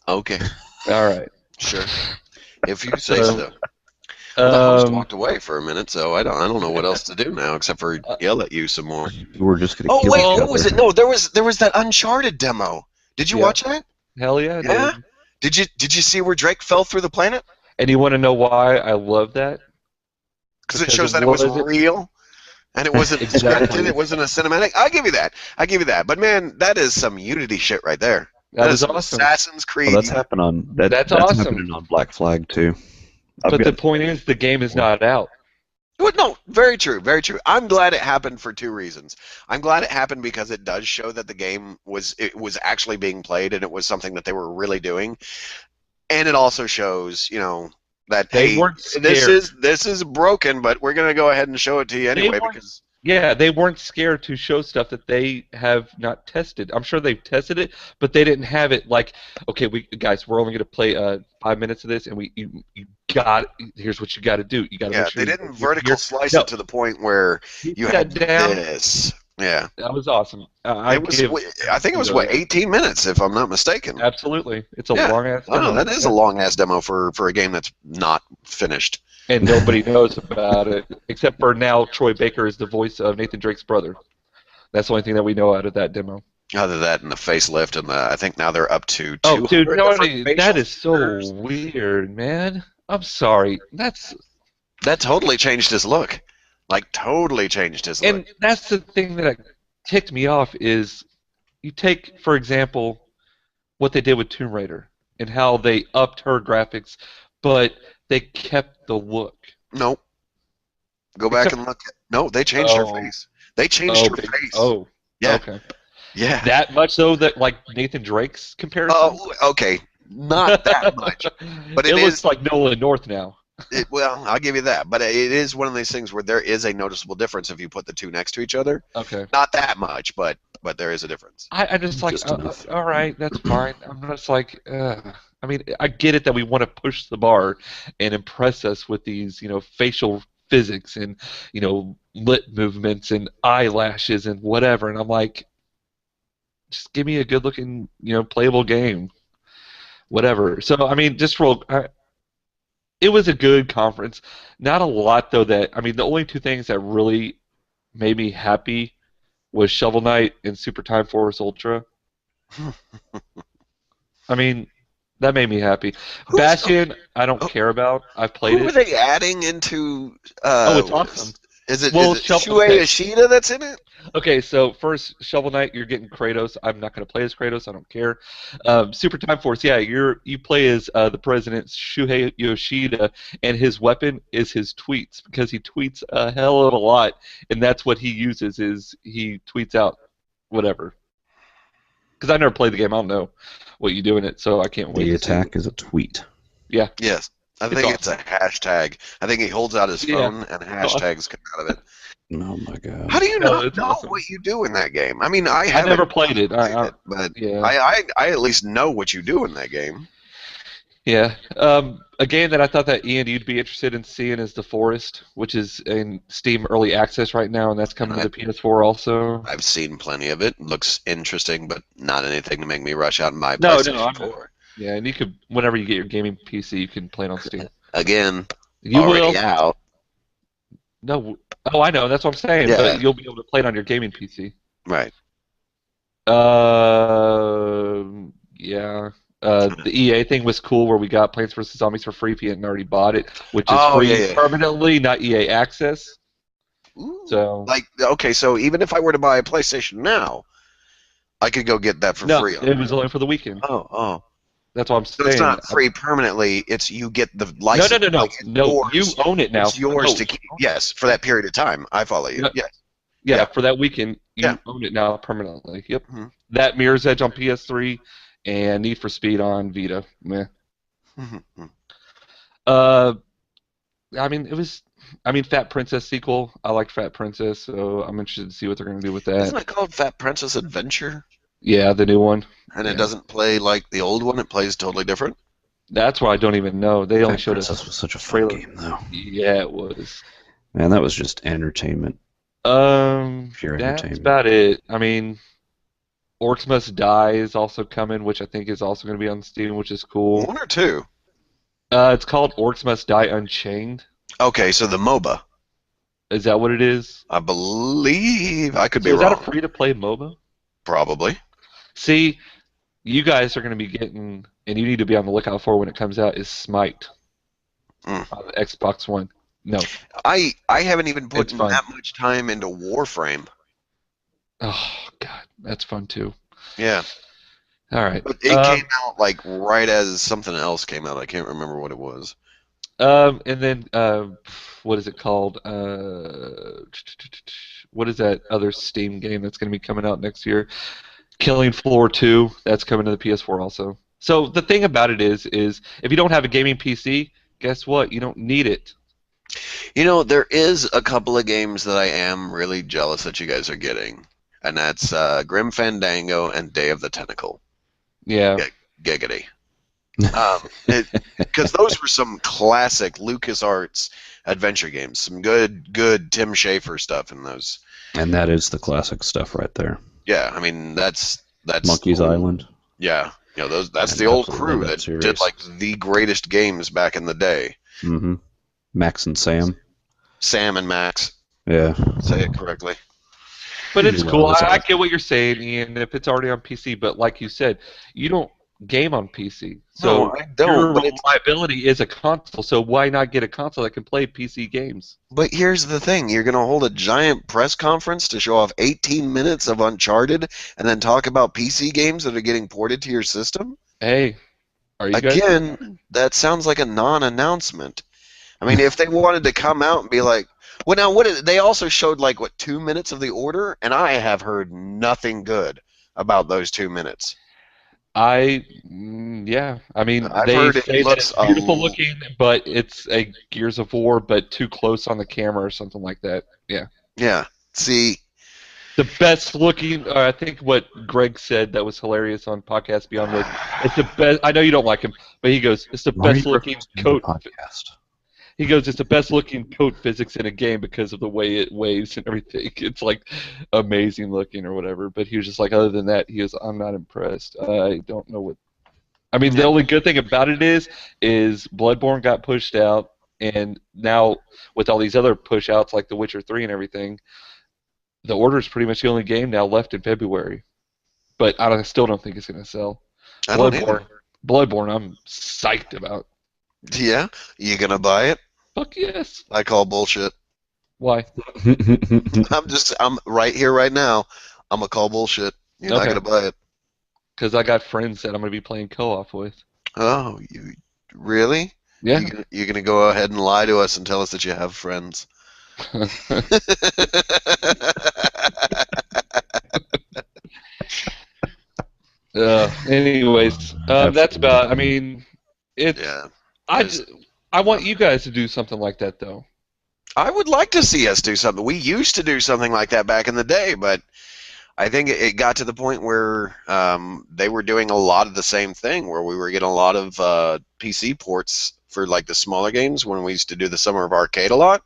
Okay, All right. sure. If you say so. Um, Well, the host walked away for a minute, so I don't know what else to do now except for yell at you some more. We're just gonna Oh kill wait, each what was other. it? No, there was that Uncharted demo. Did you Yeah. watch that? hell yeah, Yeah? dude. Did you see where Drake fell through the planet? And you want to know why I love that? Because it Because shows it that it was wasn't- real, and it wasn't Exactly. scripted. It wasn't a cinematic. I'll give you that. But man, that is some Unity shit right there. That is was some awesome. Assassin's Creed. Well, that's happening on That's that's awesome. happening on Black Flag too. But the point is, the game is not out. Well, no, very true, very true. I'm glad it happened for two reasons. I'm glad it happened because it does show that the game was actually being played and it was something that they were really doing, and it also shows, that They hey, weren't this scared. is broken, but we're gonna go ahead and show it to you anyway weren't- because Yeah, they weren't scared to show stuff that they have not tested. I'm sure they've tested it, but they didn't have it like, okay, we're only going to play 5 minutes of this, and here's what you got to do. You got to yeah, make sure they you- didn't you're- vertical slice No. it to the point where you Keep had that down. this. Yeah, That was awesome. I think it was 18 minutes if I'm not mistaken. Absolutely, it's a Yeah. long ass. Oh, no, that is a long ass demo for a game that's not finished. and nobody knows about it except for now. Troy Baker is the voice of Nathan Drake's brother. That's the only thing that we know out of that demo. Other than that, and the facelift, and I think now they're up to 200 Oh, dude, different that facial is so features. weird, man. I'm sorry. That totally changed his look. Like, totally changed his look. And that's the thing that ticked me off is you take, for example, what they did with Tomb Raider and how they upped her graphics, but they kept the look. Nope. Go back Except- and look. No, they changed her Oh. face. They changed her big- face. Oh, yeah, okay. yeah. That much so that like Nathan Drake's comparison. Oh, okay. Not that much. But it looks is- like Nolan North now. Well, I'll give you that. But it is one of these things where there is a noticeable difference if you put the two next to each other. Okay. Not that much, but there is a difference. I just like, Just enough. all right, that's fine. I'm just like, I mean, I get it that we want to push the bar and impress us with these, facial physics and, lip movements and eyelashes and whatever. And I'm like, just give me a good-looking, playable game, whatever. So, I mean, it was a good conference. Not a lot, though, the only two things that really made me happy was Shovel Knight and Super Time Force Ultra. I mean, that made me happy. Who's- Bastion, I don't care about. I've played Who are it. they adding into? Oh, it's awesome. Is it Well, Shuei okay. Ishida that's in it? Okay, so first, Shovel Knight, you're getting Kratos. I'm not going to play as Kratos. I don't care. Super Time Force, yeah, you play as the president, Shuhei Yoshida, and his weapon is his tweets, because he tweets a hell of a lot, and that's what he uses, is he tweets out whatever. Because I never played the game, I don't know what you do in it, so I can't wait The to see attack is a tweet. Yeah. Yes. I It's think it's a hashtag. I think he holds out his Yeah. phone and hashtags come out of it. Oh my god. How do you No, not it's know awesome. what you do in that game? I mean, I I haven't never played it. but Yeah. I at least know what you do in that game. Yeah. A game that I thought that Ian you'd be interested in seeing is The Forest, which is in Steam Early Access right now, and that's coming to the PS4 also. I've seen plenty of it. Looks interesting, but not anything to make me rush out and buy No, PlayStation I'm- 4. Yeah, and you could, whenever you get your gaming PC, you can play it on Steam. Again, You already will. out. No. Oh, I know. That's what I'm saying. Yeah. But you'll be able to play it on your gaming PC. Right. Yeah. The EA thing was cool, where we got Plants vs Zombies for free if you hadn't already bought it, which is Oh, free yeah. permanently, not EA Access. Ooh. So Like, okay, so even if I were to buy a PlayStation now, I could go get that for no, free. it was only for the weekend. Oh. That's what I'm So saying. it's not free permanently. It's you get the license. No. like, it's No, you yours. own it now. It's yours No. to keep. Yes, for that period of time. I follow you. Yeah. Yes. Yeah, Yeah. for that weekend, you Yeah. own it now permanently. Yep. Mhm. That Mirror's Edge on PS3 and Need for Speed on Vita. Meh. I mean, Fat Princess sequel. I liked Fat Princess, so I'm interested to see what they're going to do with that. Isn't it called Fat Princess Adventure? Yeah, the new one. And Yeah. it doesn't play like the old one. It plays totally different. That's why I don't even know. They only That showed us. Princess was such a fun trailer. game, though. Yeah, it was. Man, that was just entertainment. Pure That's entertainment. about it. I mean, Orcs Must Die is also coming, which I think is also going to be on Steam, which is cool. 1 or 2? It's called Orcs Must Die Unchained. Okay, so the MOBA. Is that what it is? I believe I could be So is wrong. that a free-to-play MOBA? Probably. See, you guys are going to be getting, and you need to be on the lookout for when it comes out, is Smite Mm. on the Xbox One. No. I haven't even put It's fun. that much time into Warframe. Oh, God. That's fun, too. Yeah. All right. But it came out like right as something else came out. I can't remember what it was. And then, what is it called? What is that other Steam game that's going to be coming out next year? Killing Floor 2. That's coming to the PS4 also. So the thing about it is if you don't have a gaming PC, guess what? You don't need it. You know, there is a couple of games that I am really jealous that you guys are getting, and that's Grim Fandango and Day of the Tentacle. Yeah. Giggity. Because those were some classic LucasArts adventure games. Some good Tim Schafer stuff in those. And that is the classic stuff right there. Yeah, I mean that's Monkey's Island. Yeah, you know that's I the old absolutely crew love that that series. did like the greatest games back in the day. Mm-hmm. Max and Sam. Sam and Max, Yeah. say it correctly. But it's Yeah, cool. that's I awesome. get what you're saying, Ian, if it's already on PC. But like you said, you don't game on PC. So No, I don't, your but it's- reliability is a console. So why not get a console that can play PC games? But here's the thing: you're gonna hold a giant press conference to show off 18 minutes of Uncharted, and then talk about PC games that are getting ported to your system. Hey, are you guys? Again, that sounds like a non-announcement. I mean, if they wanted to come out and be like, well, now they also showed like 2 minutes of the order, and I have heard nothing good about those 2 minutes. Yeah. I mean, I've they heard it say that looks it's beautiful looking, but it's a Gears of War, but too close on the camera or something like that. Yeah. Yeah. See, The best looking, I think what Greg said that was hilarious on Podcast Beyond was, it's the best, I know you don't like him, but he goes, it's the Why are best you looking referencing the coat. podcast? He goes, it's the best looking coat physics in a game because of the way it waves and everything. It's like amazing looking or whatever. But he was just like, other than that, he goes, I'm not impressed. I don't know what. I mean, the only good thing about it is Bloodborne got pushed out, and now with all these other push outs like The Witcher 3 and everything, the Order is pretty much the only game now left in February. But I still don't think it's going to sell. I don't either. Bloodborne, I'm psyched about. Yeah, you gonna buy it? Fuck yes. I call bullshit. Why? I'm right here, right now. I'm gonna call bullshit. You're not Okay. gonna buy it. Because I got friends that I'm going to be playing co-op with. Oh, you really? Yeah. You're gonna go ahead and lie to us and tell us that you have friends. Anyways, that's about. I mean, it's. Yeah. I want you guys to do something like that, though. I would like to see us do something. We used to do something like that back in the day, but I think it got to the point where they were doing a lot of the same thing, where we were getting a lot of PC ports for like the smaller games when we used to do the Summer of Arcade a lot,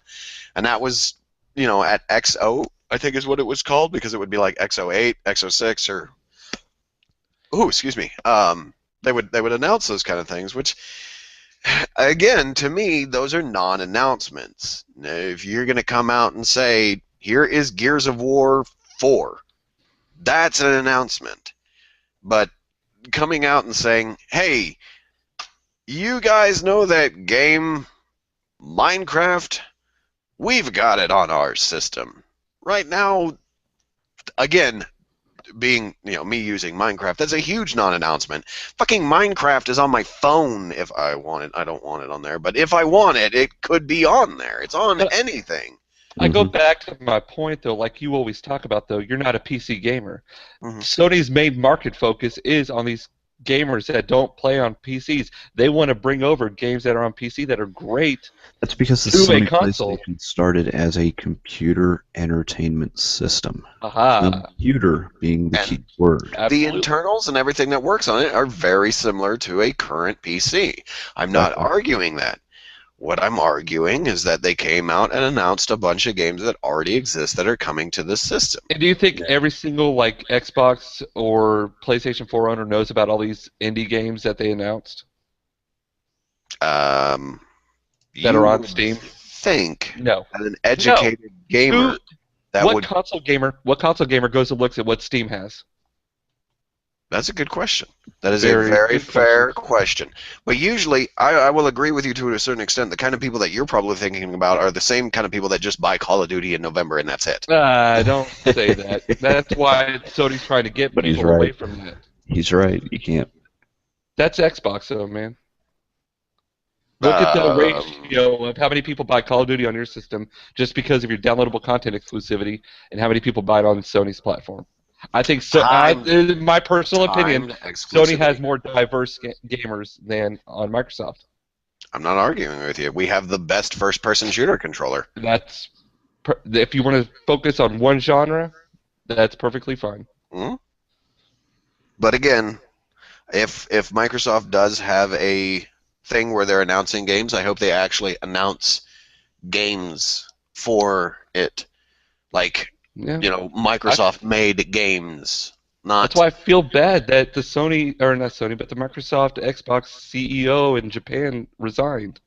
and that was, at XO, I think is what it was called, because it would be like XO8, XO6, or excuse me. They would announce those kind of things, which, again, to me, those are non-announcements. If you're going to come out and say, here is Gears of War 4, that's an announcement. But coming out and saying, hey, you guys know that game Minecraft? We've got it on our system. Right now, again, being, me using Minecraft, that's a huge non-announcement. Fucking Minecraft is on my phone if I want it. I don't want it on there, but if I want it, it could be on there. It's on anything. I go back to my point, though, like you always talk about, though, you're not a PC gamer. Mhm. Sony's main market focus is on these gamers that don't play on PCs. They want to bring over games that are on PC that are great. That's because the To a Sony console. PlayStation started as a computer entertainment system. Aha. Computer being the And key word. the Absolutely. internals and everything that works on it are very similar to a current PC. I'm not Exactly. arguing that. What I'm arguing is that they came out and announced a bunch of games that already exist that are coming to this system. And do you think every single like Xbox or PlayStation 4 owner knows about all these indie games that they announced that You are on would Steam? think No. as an educated gamer Who- that what would. console gamer goes and looks at what Steam has? That's a good question. That is Very a very good fair question. But usually, I will agree with you to a certain extent. The kind of people that you're probably thinking about are the same kind of people that just buy Call of Duty in November and that's it. Don't say that. That's why Sony's trying to get But he's people away right. from that. He's right. You can't. That's Xbox, though, man. Look at the Um, ratio of how many people buy Call of Duty on your system just because of your downloadable content exclusivity, and how many people buy it on Sony's platform. I think in my personal opinion, Timed Sony has exclusivity. more diverse gamers than on Microsoft. I'm not arguing with you. We have the best first-person shooter controller. That's if you want to focus on one genre, that's perfectly fine. But again, if Microsoft does have a thing where they're announcing games, I hope they actually announce games for it. Like, Yeah. Microsoft made games. Not That's why I feel bad that the but the Microsoft Xbox CEO in Japan resigned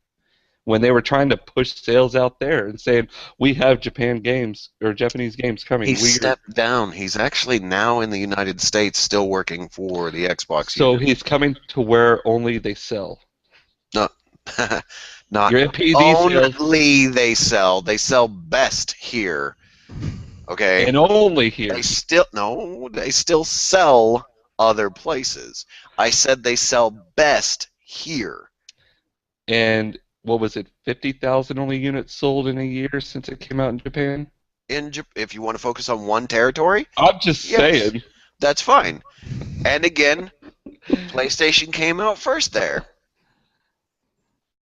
when they were trying to push sales out there and saying, we have Japanese games coming. he stepped down. He's actually now in the United States still working for the Xbox. So he's coming to where only they sell. Not Your MPD sales, only they sell. They sell best here. Okay. and only here. They still sell other places. I said they sell best here. And what was it, 50,000 only units sold in a year since it came out in Japan? If you want to focus on one territory, I'm just Yes. saying. that's fine. And again, PlayStation came out first there.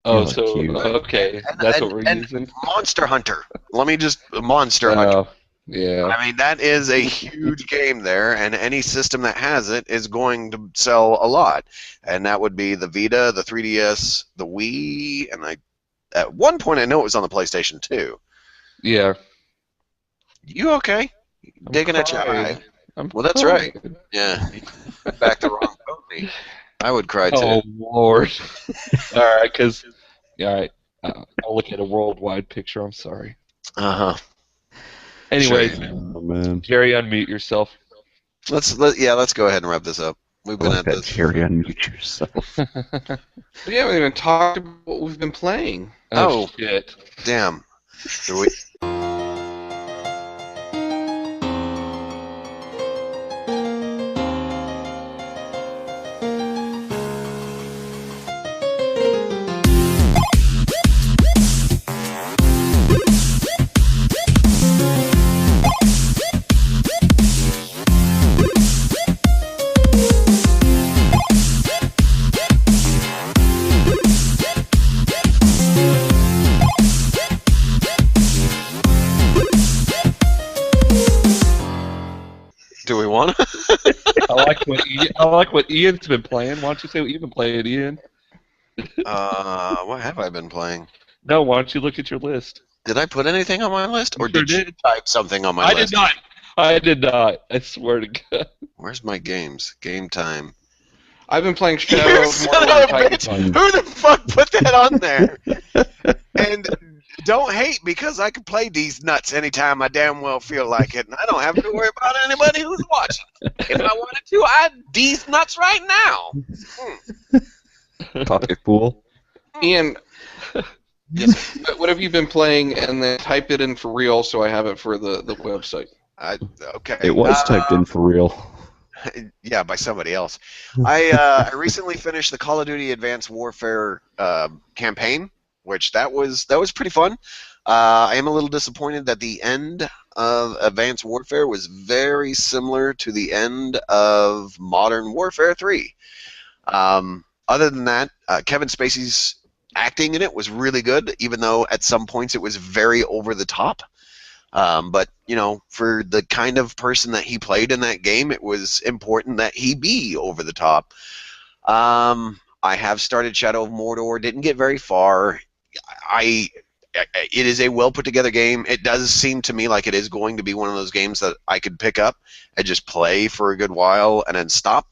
Oh, You're so, cute. okay, that's what we're using? Monster Hunter. Let me just Monster Hunter. Oh, yeah. I mean, that is a huge game there, and any system that has it is going to sell a lot. And that would be the Vita, the 3DS, the Wii, and at one point I know it was on the PlayStation 2. Yeah. You okay? I'm Digging at your crying. eye. I'm Well, that's crying. right. Yeah. Back the wrong pony. I would cry too. Oh, Lord. All right, because, all right, I'll look at a worldwide picture. I'm sorry. Uh-huh. Anyways, Oh, man. Jerry, unmute yourself. Let's go ahead and wrap this up. We've I been like at that, this. Jerry. Unmute yourself. We haven't even talked about what we've been playing. Oh. Shit. Damn. Do we? Do we want to? I like what Ian's been playing. Why don't you say what you've been playing, Ian? What have I been playing? No, why don't you look at your list? Did I put anything on my list, or You sure did you did. type something on my I list? did not. I did not. I swear to God. Where's my games? Game time. I've been playing Shadow You of son Mordor of a and bitch! Titanfall. Who the fuck put that on there? And don't hate because I can play these nuts anytime I damn well feel like it, and I don't have to worry about anybody who's watching. If I wanted to, I'd these nuts right now. Pocket pool. Ian, what have you been playing? And then type it in for real so I have it for the website. Okay. It was typed in for real. Yeah, by somebody else. I recently finished the Call of Duty Advanced Warfare campaign, which that was pretty fun. I am a little disappointed that the end of Advanced Warfare was very similar to the end of Modern Warfare 3. Other than that, Kevin Spacey's acting in it was really good, even though at some points it was very over the top. But, you know, for the kind of person that he played in that game, it was important that he be over the top. I have started Shadow of Mordor, didn't get very far. It is a well put together game. It does seem to me like it is going to be one of those games that I could pick up and just play for a good while and then stop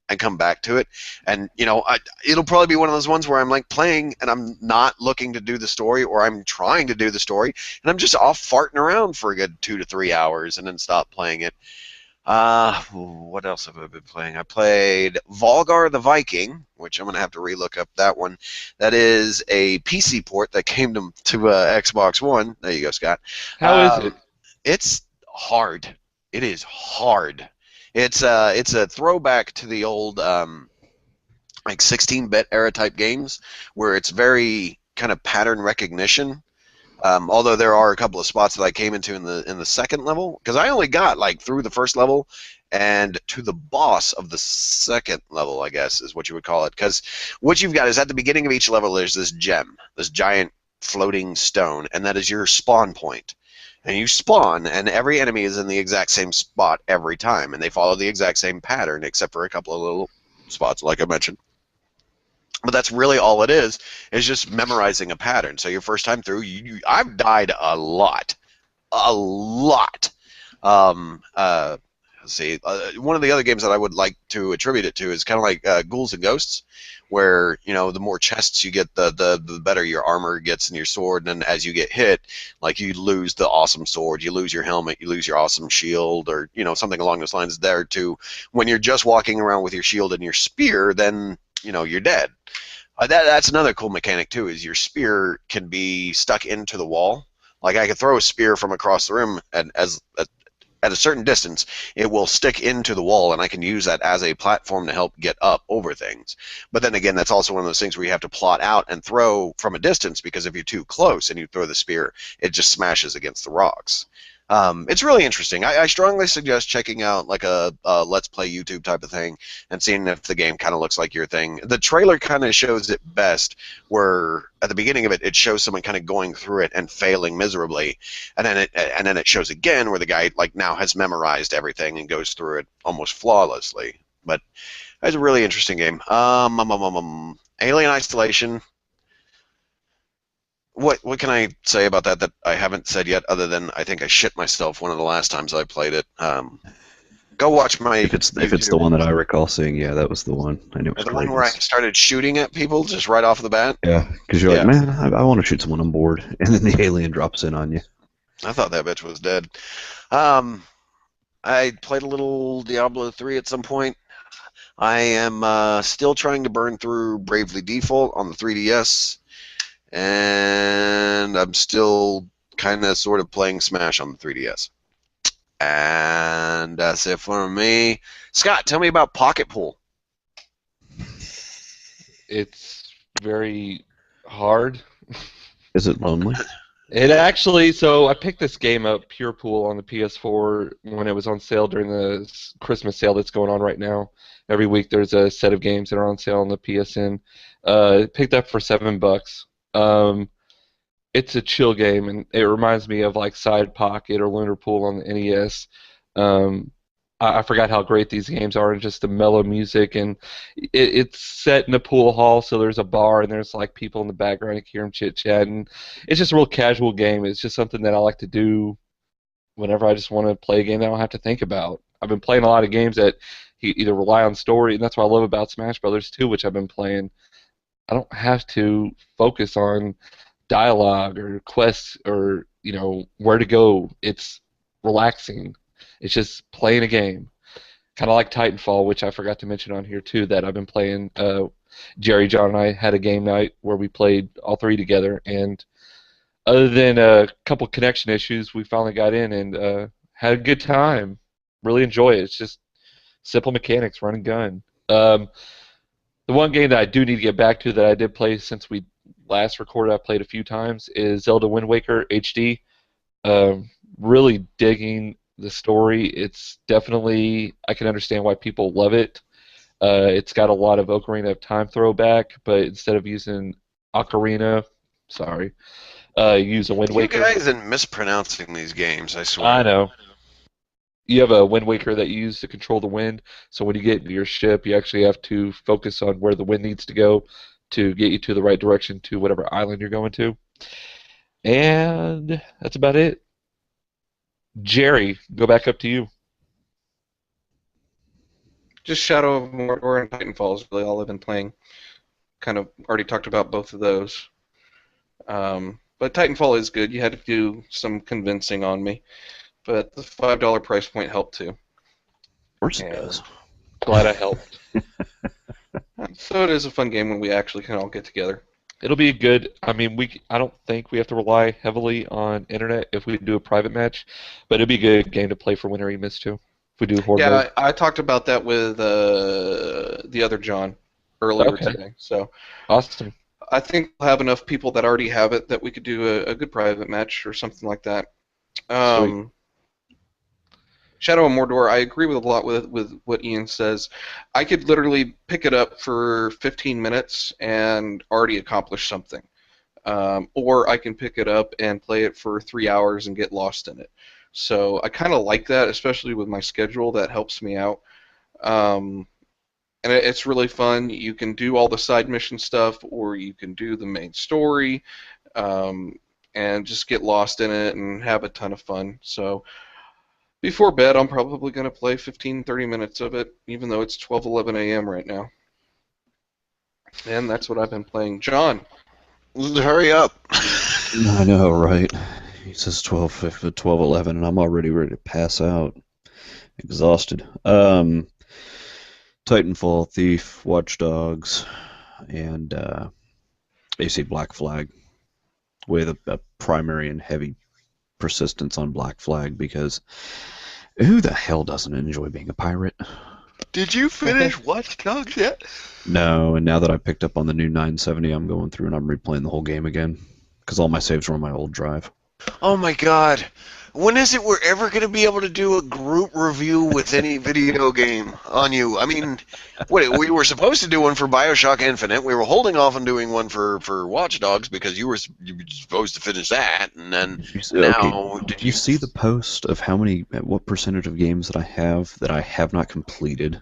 and come back to it. And, you know, it'll probably be one of those ones where I'm like playing and I'm not looking to do the story, or I'm trying to do the story and I'm just off farting around for a good 2 to 3 hours and then stop playing it. What else have I been playing? I played Volgaar the Viking, which I'm going to have to relook up that one. That is a PC port that came to Xbox One. There you go, Scott. How is it? It's hard. It is hard. It's a throwback to the old like 16-bit era type games where it's very kind of pattern recognition. Although there are a couple of spots that I came into in the second level, because I only got like through the first level and to the boss of the second level, I guess is what you would call it. Because what you've got is at the beginning of each level there's this gem, this giant floating stone, and that is your spawn point. And you spawn, and every enemy is in the exact same spot every time, and they follow the exact same pattern, except for a couple of little spots, like I mentioned. But that's really all it is just memorizing a pattern. So your first time through, I've died a lot. Let's see. One of the other games that I would like to attribute it to is kind of like Ghouls and Ghosts, where, you know, the more chests you get, the better your armor gets and your sword. And then as you get hit, like you lose the awesome sword, you lose your helmet, you lose your awesome shield, or, you know, something along those lines there too. When you're just walking around with your shield and your spear, then, you know, you're dead. That's another cool mechanic too, is your spear can be stuck into the wall. Like I could throw a spear from across the room, and at a certain distance, it will stick into the wall, and I can use that as a platform to help get up over things. But then again, that's also one of those things where you have to plot out and throw from a distance, because if you're too close and you throw the spear, it just smashes against the rocks. It's really interesting. I strongly suggest checking out like a Let's Play YouTube type of thing and seeing if the game kind of looks like your thing. The trailer kind of shows it best, where at the beginning of it, it shows someone kind of going through it and failing miserably, and then it shows again where the guy like now has memorized everything and goes through it almost flawlessly. But it's a really interesting game. Alien Isolation. What can I say about that I haven't said yet, other than I think I shit myself one of the last times I played it. Go watch my. If it's the one that I recall seeing, yeah, that was the one. I knew it was the one where I started shooting at people just right off the bat. Yeah, because you're like, man, I want to shoot someone on board, and then the alien drops in on you. I thought that bitch was dead. I played a little Diablo 3 at some point. I am still trying to burn through Bravely Default on the 3DS. And I'm still kind of sort of playing Smash on the 3DS. And that's it for me. Scott, tell me about Pocket Pool. It's very hard. Is it lonely? It actually, so I picked this game up, Pure Pool, on the PS4 when it was on sale during the Christmas sale that's going on right now. Every week there's a set of games that are on sale on the PSN. Picked up for $7. It's a chill game, and it reminds me of like Side Pocket or Lunar Pool on the NES. I forgot how great these games are, and just the mellow music, and it's set in a pool hall, so there's a bar, and there's like people in the background, you can hear them chit-chatting. It's just a real casual game. It's just something that I like to do whenever I just want to play a game that I don't have to think about. I've been playing a lot of games that either rely on story, and that's what I love about Smash Brothers 2, which I've been playing. I don't have to focus on dialogue or quests or, you know, where to go. It's relaxing. It's just playing a game. Kind of like Titanfall, which I forgot to mention on here too, that I've been playing. Jerry, John, and I had a game night where we played all three together, and other than a couple connection issues, we finally got in and had a good time. Really enjoy it. It's just simple mechanics, run and gun. The one game that I do need to get back to that I did play since we last recorded, I played a few times, is Zelda Wind Waker HD. really digging the story. It's definitely, I can understand why people love it. It's got a lot of Ocarina of Time throwback, but instead of using Ocarina, sorry, use a Wind You Waker. guys are mispronouncing these games, I swear. I know. You have a Wind Waker that you use to control the wind, so when you get into your ship, you actually have to focus on where the wind needs to go to get you to the right direction to whatever island you're going to. And that's about it. Jerry, go back up to you. Just Shadow of Mordor and Titanfall is really all I've been playing. Kind of already talked about both of those. But Titanfall is good. You had to do some convincing on me. But the $5 price point helped too. Of course it And does. Glad I helped. So it is a fun game when we actually can all get together. It'll be good. I mean, I don't think we have to rely heavily on internet if we do a private match, but it'd be a good game to play for Winter Miss too. If we do Horde Yeah, mode. I talked about that with the other John earlier Okay. today. So Awesome. I think we'll have enough people that already have it that we could do a good private match or something like that. Shadow of Mordor, I agree with a lot with what Ian says. I could literally pick it up for 15 minutes and already accomplish something. Or I can pick it up and play it for 3 hours and get lost in it. So I kind of like that, especially with my schedule. That helps me out. And it's really fun. You can do all the side mission stuff, or you can do the main story, and just get lost in it and have a ton of fun. So before bed, I'm probably going to play 15-30 minutes of it, even though it's 12:11 a.m. right now. And that's what I've been playing. John. Hurry up. I know, right? He says 12:11, and I'm already ready to pass out. Exhausted. Titanfall, Thief, Watch Dogs, and AC Black Flag, with a primary and heavy persistence on Black Flag, because who the hell doesn't enjoy being a pirate? Did you finish Watch Dogs yet? No, and now that I picked up on the new 970, I'm going through and I'm replaying the whole game again, because all my saves were on my old drive. Oh my god. When is it we're ever going to be able to do a group review with any video game on you? I mean, we were supposed to do one for Bioshock Infinite. We were holding off on doing one for Watch Dogs because you were supposed to finish that, and then now... Did you see the post of what percentage of games that I have not completed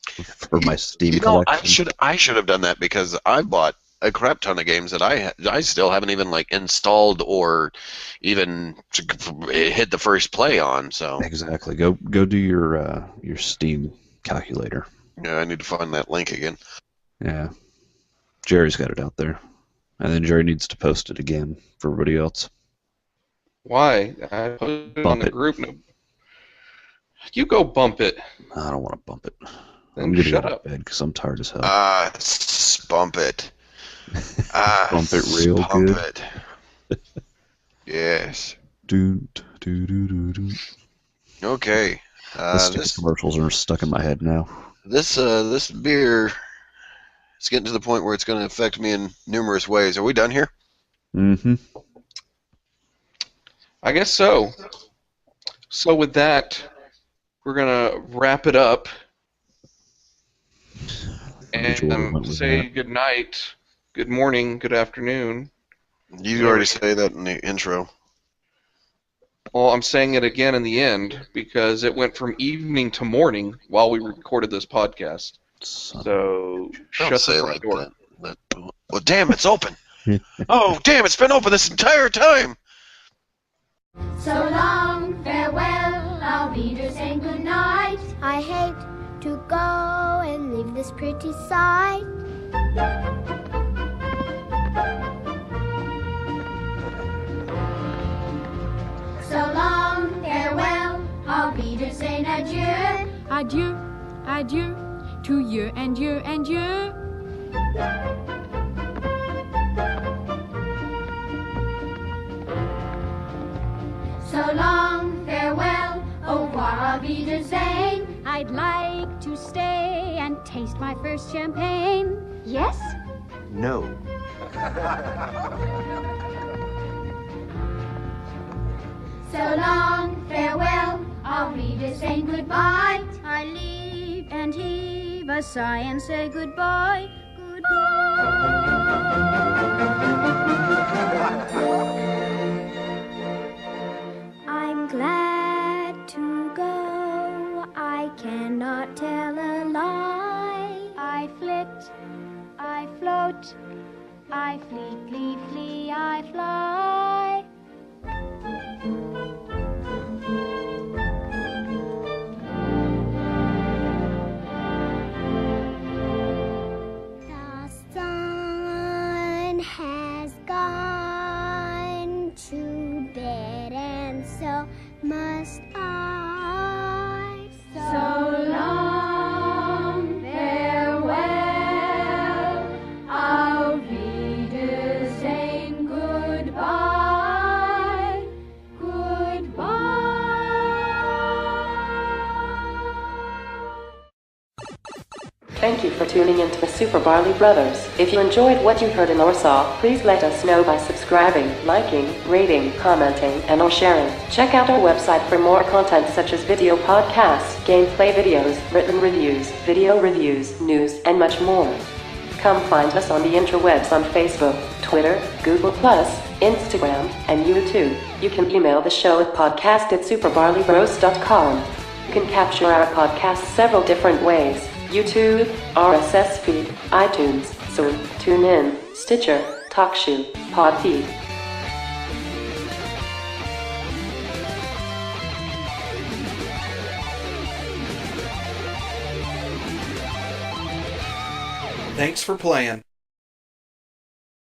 for my Steam collection? I should have done that, because I bought a crap ton of games that I still haven't even installed or even hit the first play on. So exactly, go do your Steam calculator. Yeah, I need to find that link again. Yeah, Jerry's got it out there, and then Jerry needs to post it again for everybody else. Why? I posted it on the group. No. You go bump it. I don't want to bump it. Then I'm gonna shut go up. to bed because I'm tired as hell. Bump it. Bump it real bump good. It. Yes. Do. Okay. The commercials are stuck in my head now. This beer is getting to the point where it's going to affect me in numerous ways. Are we done here? Mm-hmm. I guess so. So with that, we're gonna wrap it up and say good night, good morning, good afternoon. You already say that in the intro. Well, I'm saying it again in the end because it went from evening to morning while we recorded this podcast. So shut the front door. Well, damn, it's open. Oh, damn, it's been open this entire time. So long, farewell, I'll be there saying good night. I hate to go and leave this pretty sight. So long, farewell, I'll be there saying adieu. Adieu, adieu, to you and you and you. So long, farewell, au revoir, auf Wiedersehen. I'd like to stay and taste my first champagne. Yes? So long, farewell, our readers saying goodbye. I leave and heave a sigh and say goodbye. I'm glad to go. I cannot tell a lie. I flit, I float, I fleetly flee, I fly. The sun has gone to bed, and so must I. So long, farewell, our readers saying goodbye, goodbye. Thank you for tuning in to the Super Barley Brothers. If you enjoyed what you heard in or saw, please let us know by subscribing, liking, rating, commenting, and or sharing. Check out our website for more content such as video podcasts, gameplay videos, written reviews, video reviews, news, and much more. Come find us on the interwebs on Facebook, Twitter, Google+, Instagram, and YouTube. You can email the show at podcast@superbarleybros.com. You can capture our podcast several different ways: YouTube, RSS feed, iTunes, soon, TuneIn, Stitcher, TalkShoe, Podfeed. Thanks for playing.